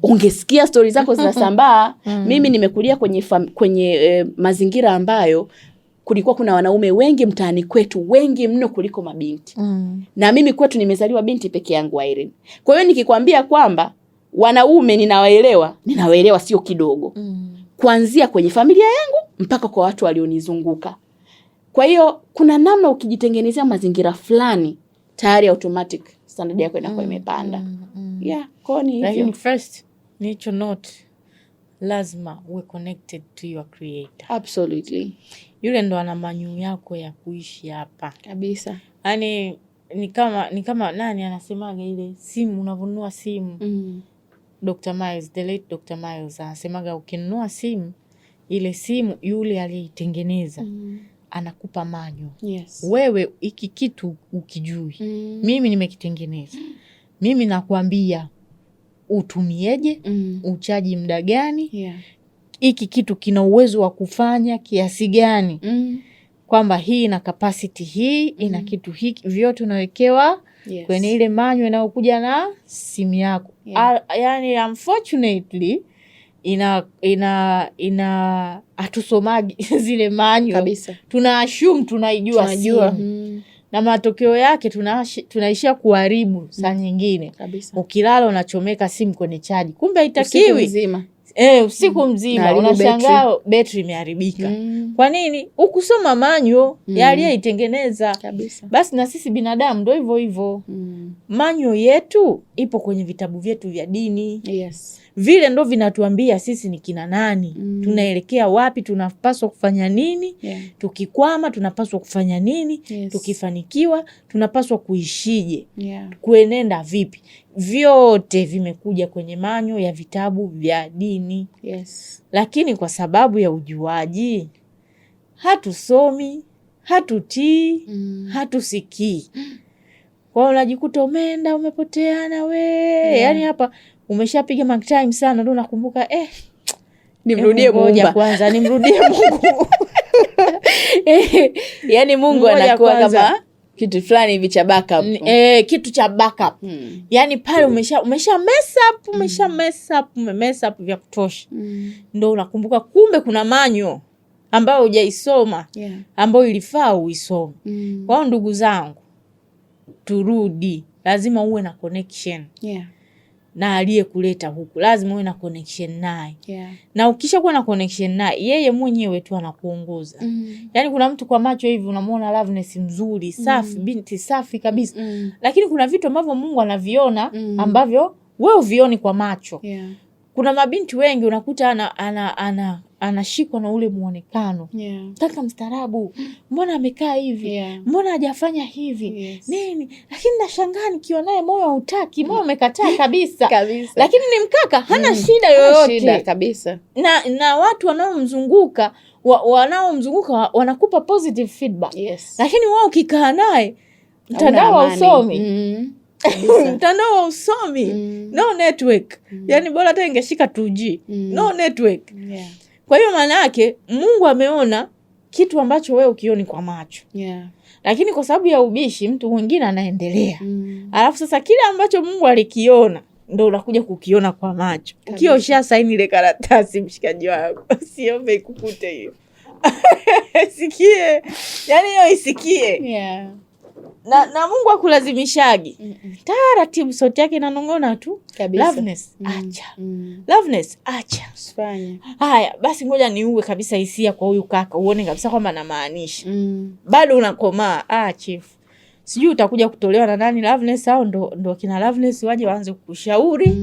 Speaker 1: ungesikia stories zako zinasambaa. Mimi nimekulia kwenye mazingira ambayo kulikuwa kuna wanaume wengi mtaani kwetu, wengi mno kuliko mabinti. Na mimi kwetu nimezaliwa binti peke yangu Irene. Kwa hiyo nikikwambia kwamba wanaume ninawaelewa sio kidogo. Kuanzia kwenye familia yangu mpaka kwa watu walionizunguka. Kwa hiyo kuna namna ukijitengenezea mazingira fulani tayari automatic standard yako inakuwa imepanda. Kwa ni hivyo.
Speaker 3: Lakini first need to note, lazima uwe connected to your creator.
Speaker 1: Absolutely.
Speaker 3: Yule ndo ana manyu yako ya kuishi hapa.
Speaker 1: Kabisa.
Speaker 3: Yaani ni kama nani anasemaga ile simu, unavunua simu. Dr. Miles, the late Dr. Miles anasemaga ukinunua simu, ile simu yule aliyeitengeneza anakupa manyo. Wewe hiki kitu ukijui. Mimi nimekitengeneza. Mimi nakwambia utumieje, uchaji muda gani, hiki kitu kina uwezo wa kufanya kiasi gani, kwamba hii ina capacity hii, ina kitu hiki, vyote unawekewa kwenye ile manyo inayokuja na simu yako. Yani unfortunately ina hatusomaji zile manyo kabisa. Tuna assume tunaijua. Na matokeo yake tunaishia kuharibu saa nyingine. Ukilala unachomeka simu kwenye chaji, kumbe haitakiwi. Usiku mzima unashangaa betri imeharibika. Kwa nini? Ukusoma manyo yaliyoitengeneza. Basi na sisi binadamu ndio hivyo hivyo. Manyo yetu ipo kwenye vitabu vyetu vya dini. Vile ndo vinatuambia sisi ni kina nani, tunaelekea wapi, tunapaswa kufanya nini, tukikwama tunapaswa kufanya nini, tukifanikiwa tunapaswa kuishije, kuenenda vipi. Vyote vimekuja kwenye manyo ya vitabu vya dini. Lakini kwa sababu ya ujuaji hatusomi, hatutii, hatusikii. Kwa unajikuta umeenda umepoteana we. Yani hapa umeshapiga mark time sana ndio nakumbuka
Speaker 1: nimrudie Mungu
Speaker 3: kwanza, nimrudie Mungu.
Speaker 1: Yani Mungu anakuwa kama kitu fulani hivi cha backup.
Speaker 3: Kitu cha backup. Yani pale umesha mess up vya kutosha. Ndio unakumbuka kumbe kuna manyo ambayo hujaisoma, ambayo ilifaa uisome. Kwa ndugu zangu, turudi, lazima uwe na connection.
Speaker 1: Yeah.
Speaker 3: Na aliyekuleta huku lazima uwe na connection naye.
Speaker 1: Yeah.
Speaker 3: Na ukisha kuwa na connection naye, yeye mwenyewe tu anakuongoza. Yaani kuna mtu kwa macho hivi unamuona Loveness mzuri, safi, binti safi kabisa. Lakini kuna vitu ambavyo Mungu anaviona ambavyo wewe uvioni kwa macho.
Speaker 1: Yeah.
Speaker 3: Kuna mabinti wengi unakuta anashikwa na ule muonekano.
Speaker 1: Yeah.
Speaker 3: Kaka mstarabu, mbona amekaa hivi?
Speaker 1: Yeah.
Speaker 3: Mbona hajafanya hivi?
Speaker 1: Yes.
Speaker 3: Nini? Lakini nashangaa nikiwa naye moyo hautaki, moyo umekataa kabisa.
Speaker 1: Kabisa.
Speaker 3: Lakini ni mkaka, hana shida yoyote.
Speaker 1: Shida kabisa.
Speaker 3: Na watu wanaomzunguka wanakupa positive feedback.
Speaker 1: Yes.
Speaker 3: Lakini wao ukikaa naye mtandao wa usomi. Mtandao wa usomi. No network. Yaani bora hata ingeshika 2G. No network.
Speaker 1: Yeah.
Speaker 3: Kwa hiyo maana yake Mungu ameona kitu ambacho wewe ukioni kwa macho.
Speaker 1: Yeah.
Speaker 3: Lakini kwa sababu ya ubishi mtu mwingine anaendelea. Alafu sasa kile ambacho Mungu alikiona ndio unakuja kukiona kwa macho. Ukiwa ushasaini ile karatasi, mshikaji wako, usiombe ikukute hiyo. Sikie. Yaani hiyo isikie.
Speaker 1: Yeah.
Speaker 3: Na Mungu akulazimishagi. Taratibu sauti yake inanong'ona tu.
Speaker 1: Kabisa.
Speaker 3: Loveness, acha. Loveness, acha.
Speaker 1: Usifanye.
Speaker 3: Haya, basi ngoja niue kabisa hisia kwa huyu kaka. Uone kabisa kwamba namaanisha. Bado unakomaa. Chief. Sijui utakuja kutolewa na nani Loveness au ndo kina Loveness waje waanze kukushauri.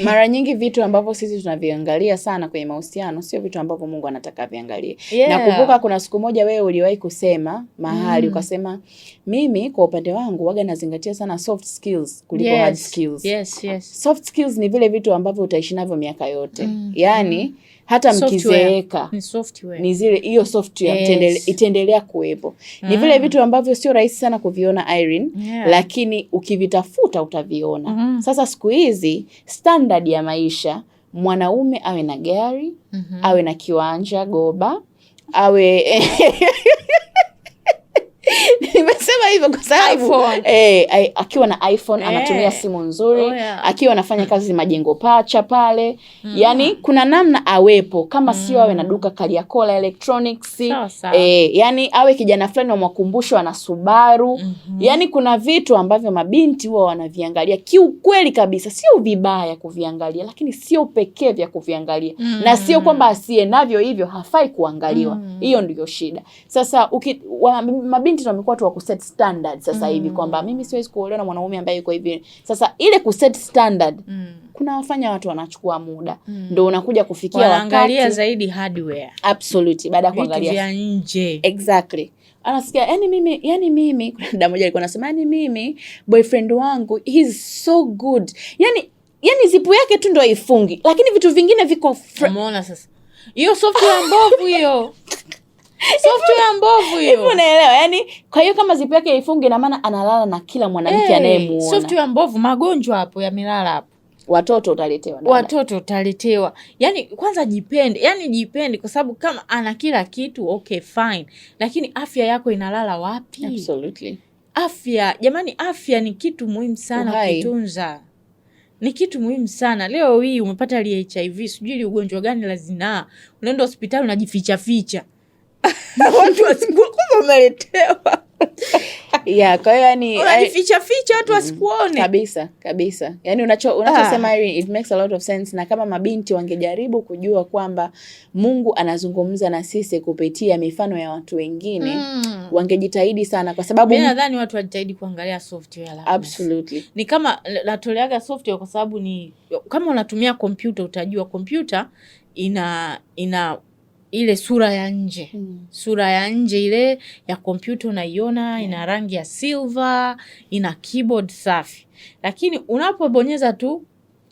Speaker 1: Mara nyingi vitu ambavyo sisi tunaviangalia sana kwenye mahusiano sio vitu ambavyo Mungu anataka viangalie.
Speaker 3: Yeah.
Speaker 1: Nakumbuka kuna siku moja wewe uliwahi kusema mahali ukasema mimi kwa upande wangu waga nazingatia sana soft skills kuliko hard skills.
Speaker 3: Yes.
Speaker 1: Soft skills ni vile vitu ambavyo utaishi navyo miaka yote. Yaani hata mkizeeka ni zile hiyo software itaendelea kuwepo. Ni vile vitu ambavyo sio rahisi sana kuviona Irene, lakini ukivitafuta utaviona. Sasa siku hizi standard ya maisha, mwanaume awe na gari, awe na kiwanja Goba, awe nimesema hivyo kwa sababu akiwa na iPhone anatumia simu nzuri, akiwa anafanya kazi majengo pacha pale. Yani kuna namna awepo, kama sio awe na duka Kariakoo electronics. Yani awe kijana fulani wa makumbusho ana Subaru. Yani kuna vitu ambavyo mabinti huwa wanaviangalia kiukweli kabisa, sio vibaya kuviangalia, lakini sio pekee vya kuviangalia. Na sio kwamba asiye navyo hivyo hafai kuangaliwa. Hiyo ndio shida. Sasa mabinti wamekuwa tu wa kuset standard sasa hivi kwamba mimi siwezi kuolewa na mwanaume ambaye yuko hivi. Sasa ile kuset standard kuna wafanya watu wanachukua muda. Ndio unakuja kufikia
Speaker 3: wanaangalia zaidi hardware.
Speaker 1: Absolutely, baada ya kuangalia
Speaker 3: vitu vya nje.
Speaker 1: Exactly. Anasikia yani mimi kuna dada moja alikuwa anasema mimi boyfriend wangu he's so good. Yani zipu yake tu ndio ifungi, lakini vitu vingine viko
Speaker 3: umeona sasa. Hiyo software mbovu hiyo. Software mbovu hiyo.
Speaker 1: Hivi unaelewa? Yani kwa hiyo kama zipu yake ifunge na maana analala na kila mwanamke anayemuona.
Speaker 3: Software mbovu, magonjwa hapo yamelala hapo.
Speaker 1: Watoto utaletewa. Yani kwanza jipende. Yani jipende kwa sababu kama ana kila kitu okay fine. Lakini afya yako inalala wapi? Absolutely.
Speaker 3: Afya, jamani afya ni kitu muhimu sana kutunza. Ni kitu muhimu sana. Leo hii umepata HIV, sijui ugonjwa gani la zinaa. Unaenda hospitali unajificha. Watu wasikuwa umeletewa.
Speaker 1: Kwa hiyo yani
Speaker 3: unajificha watu wasikuone.
Speaker 1: Kabisa. Yani unachosema it makes a lot of sense, na kama mabinti wangejaribu kujua kwamba Mungu anazungumza na sisi kupitia mifano ya watu wengine, wangejitahidi sana kwa sababu
Speaker 3: mimi nadhani watu wajitahidi kuangalia software la.
Speaker 1: Absolutely.
Speaker 3: Ni kama natoleaga software kwa sababu ni kama unatumia kompyuta utajua kompyuta ina ile sura ya nje. Sura ya nje ile ya kompyuta unaiona ina rangi ya silver, ina keyboard safi. Lakini unapobonyeza tu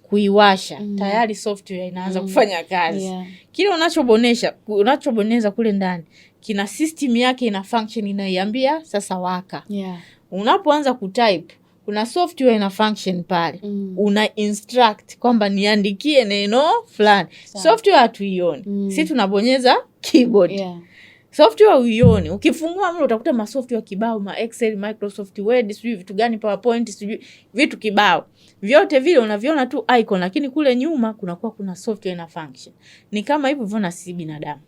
Speaker 3: kuiwasha, tayari software inaanza kufanya kazi. Kile unachobonyeza kule ndani, kina system yake ina function inaiambia sasa waka. Unapoanza kutype, kuna software ina function pale. Una instruct kwamba niandikie neno fulani. Software hatuioni. Sisi tunabonyeza keyboard. Software uione. Ukifungua mle utakuta masoftware kibao, ma Excel, Microsoft Word, sijui vitu gani, PowerPoint, sijui vitu kibao. Vyote vile unaviona tu icon, lakini kule nyuma kuna software ina function. Ni kama hivyo na sisi binadamu.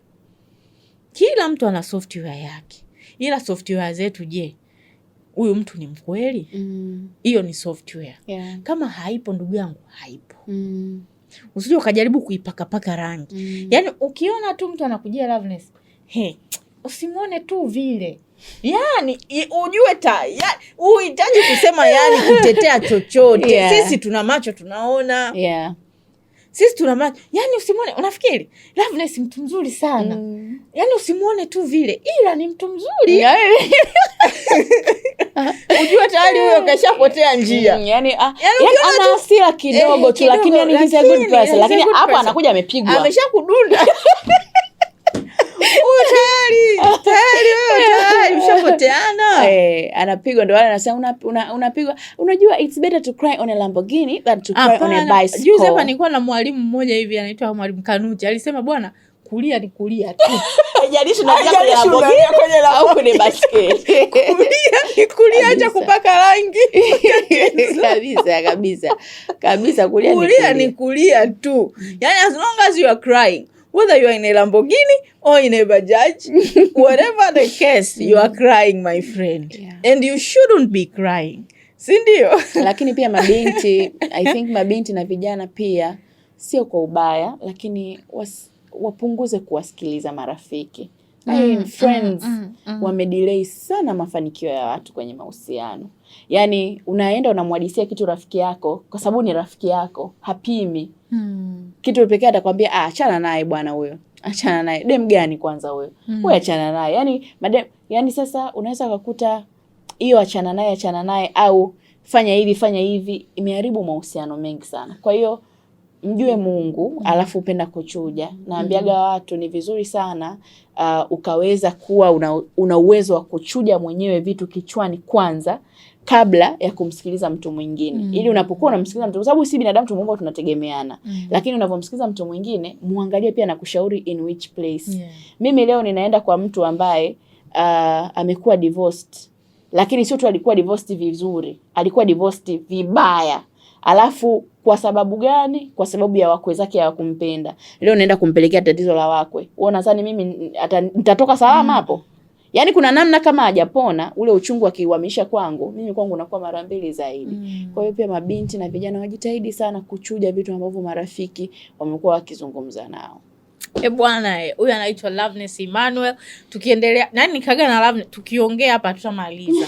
Speaker 3: Kila mtu ana software yake. Ila software zetu je, huyu mtu ni mkweli. Hiyo ni software.
Speaker 1: Yeah.
Speaker 3: Kama haipo ndugu yangu, haipo. Usije ukajaribu kuipaka rangi. Yaani ukiona tu mtu anakujia Loveness, usimuone tu vile. Yaani ujue uhitaji kusema yani kutetea chochote.
Speaker 1: Yeah.
Speaker 3: Sisi tuna macho tunaona.
Speaker 1: Yeah.
Speaker 3: Sisi tuna macho. Yaani usimuone, unafikiri Loveness mtu mzuri sana. Yaani usimuone tu vile, ila ni mtu mzuri. Ujue tayari huyo kashapotea njia.
Speaker 1: Yani ana hasira kidogo tu, lakini yani he's a good person. Lakini hapo anakuja amepigwa.
Speaker 3: Ameshakudunda. Tayari ushapoteana.
Speaker 1: Anapigwa, ndio wale anasema unapigwa. Unajua it's better to cry on a Lamborghini than to cry on a bicycle.
Speaker 3: Juzi hapa nilikuwa na mwalimu mmoja hivi anaitwa Mwalimu Kanuti. Alisema bwana, kulia ni kulia tu.
Speaker 1: Haijalishi unataka kwenye Lamborghini au kwenye bicycle.
Speaker 3: Kulia ni kulia, acha kupaka rangi.
Speaker 1: Kabisa
Speaker 3: kulia ni kulia tu. Yani as long as you are crying, whether you are in a Lamborghini or in a Bajaj, whatever the case, you are crying, my friend. Yeah. And you shouldn't be crying. Sindio?
Speaker 1: Lakini pia mabinti, I think mabinti na vijana pia, sio kwa ubaya, lakini wapunguze kuwasikiliza marafiki. Friends wamedelay sana mafanikio ya watu kwenye mahusiano. Yani unaenda unamwadisia kitu rafiki yako, kwa sababu ni rafiki yako, hapimi. Kitu pekee atakwambia achana naye bwana huyo. Achana naye. Dem gani kwanza huyo? Wewe achana naye. Yani sasa unaweza kukuta hiyo achana naye au fanya hivi imeharibu mahusiano mengi sana. Kwa hiyo mjue Mungu, alafu upenda kuchuja. Naambiaga watu ni vizuri sana ukaweza kuwa una uwezo wa kuchuja mwenyewe vitu kichwani kwanza kabla ya kumsikiliza mtu mwingine. Ili unapokuwa unamsikiliza mtu, kwa sababu si binadamu tumeumbwa tunategemeana. Lakini unapomsikiliza mtu mwingine, muangalie pia na kushauri in which place. Mimi leo ninaenda kwa mtu ambaye amekuwa divorced. Lakini sio tu alikuwa divorced vizuri, alikuwa divorced vibaya. Alafu kwa sababu gani? Kwa sababu ya wakwe zake hawakumpenda. Leo naenda kumpelekea tatizo la wakwe. Wewe unadhani mimi nitatoka salama hapo? Yaani kuna namna kama hajapona ule uchungu akiuhamisha kwangu, mimi kwangu nakuwa mara mbili zaidi. Kwa hiyo pia mabinti na vijana wajitahidi sana kuchuja vitu ambavyo marafiki wamekuwa wakizungumza nao.
Speaker 3: Bwana, huyu anaitwa Loveness Emmanuel. Tukiendelea, nani nikaga na Loveness, tukiongea hapa tutamaliza.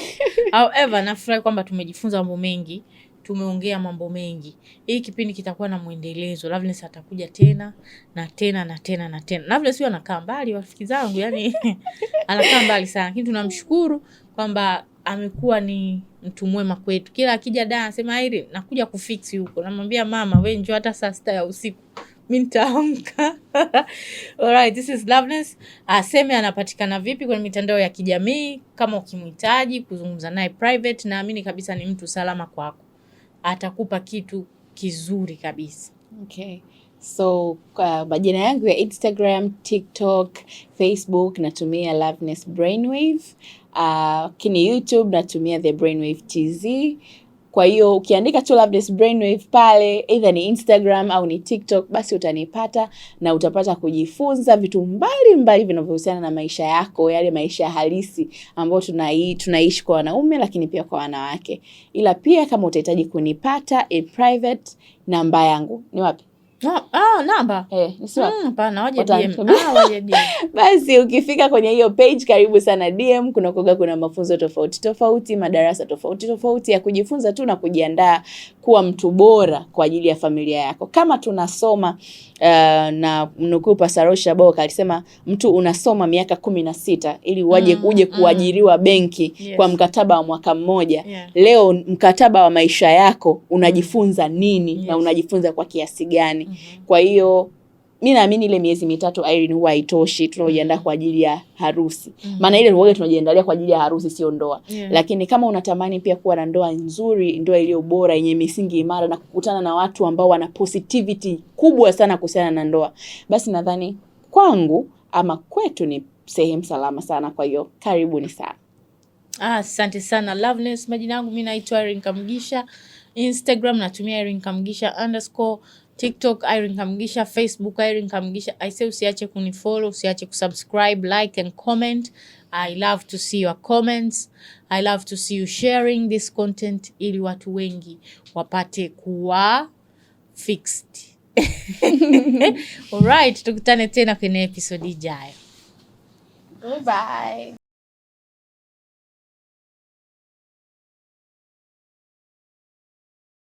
Speaker 3: However, nafurahi kwamba tumejifunza mambo mengi. Tumeongea mambo mengi. Hii kipindi kitakuwa na muendelezo. Loveness atakuja tena na tena na tena na tena. Loveness huyo anakaa mbali, rafiki zangu, yani anakaa mbali sana. Lakini tunamshukuru kwamba amekuwa ni mtu mwema kwetu. Kila akija Dar anasema Irene, nakuja kufix huko. Namwambia mama, wewe njoo hata saa 6 ya usiku. Mimi nitaamka. Alright, this is Loveness. Aseme anapatikana vipi kwenye mitandao ya kijamii, kama ukimhitaji kuzungumza naye private, naamini kabisa ni mtu salama kwako. Atakupa kitu kizuri kabisa.
Speaker 1: Okay. So majina yangu ya Instagram, TikTok, Facebook natumia Loveness Brainwave. Kini YouTube natumia The Brainwave TZ. Kwa hiyo ukiandika tu Loveness Brainwave pale, either ni Instagram au ni TikTok, basi utanipata na utapata kujifunza vitu mbalimbali vinavyohusiana na maisha yako, yale maisha halisi ambayo tunaishi kwa wanaume lakini pia kwa wanawake. Ila pia kama utahitaji kunipata in private, namba yangu ni wapi?
Speaker 3: Namba.
Speaker 1: Nisi wapi?
Speaker 3: Hapana, waje DM. Waje DM.
Speaker 1: Basi ukifika kwenye hiyo page, karibu sana DM. Kuna mafunzo tofauti, madarasa tofauti ya kujifunza tu na kujiandaa kuwa mtu bora kwa ajili ya familia yako. Kama tunasoma na mnukuu Pasarosha Boka alisema mtu unasoma miaka 16 ili uje kuajiriwa benki kwa mkataba wa mwaka mmoja. Leo mkataba wa maisha yako unajifunza nini na unajifunza kwa kiasi gani? Kwa hiyo mimi naamini ile miezi 3 Irene huwa haitoshi, tunajiandaa kwa ajili ya harusi. Maana ile huwa tunajiandalia kwa ajili ya harusi, sio ndoa. Lakini kama unatamani pia kuwa na ndoa nzuri, ndoa iliyo bora, yenye misingi imara na kukutana na watu ambao wana positivity kubwa sana kuhusiana na ndoa, basi nadhani kwangu ama kwetu ni sehemu salama sana. Kwa hiyo karibuni sana.
Speaker 3: Asante sana Loveness. Majina yangu mimi naitwa Irene Kamugisha. Instagram natumia Irene Kamugisha _ TikTok Irene Kamugisha, Facebook Irene Kamugisha. I say usiache kunifollow, usiache kusubscribe, like and comment. I love to see your comments. I love to see you sharing this content ili watu wengi wapate kuwa fixed. Alright, tukutane tena kwenye episode ijayo.
Speaker 1: Bye.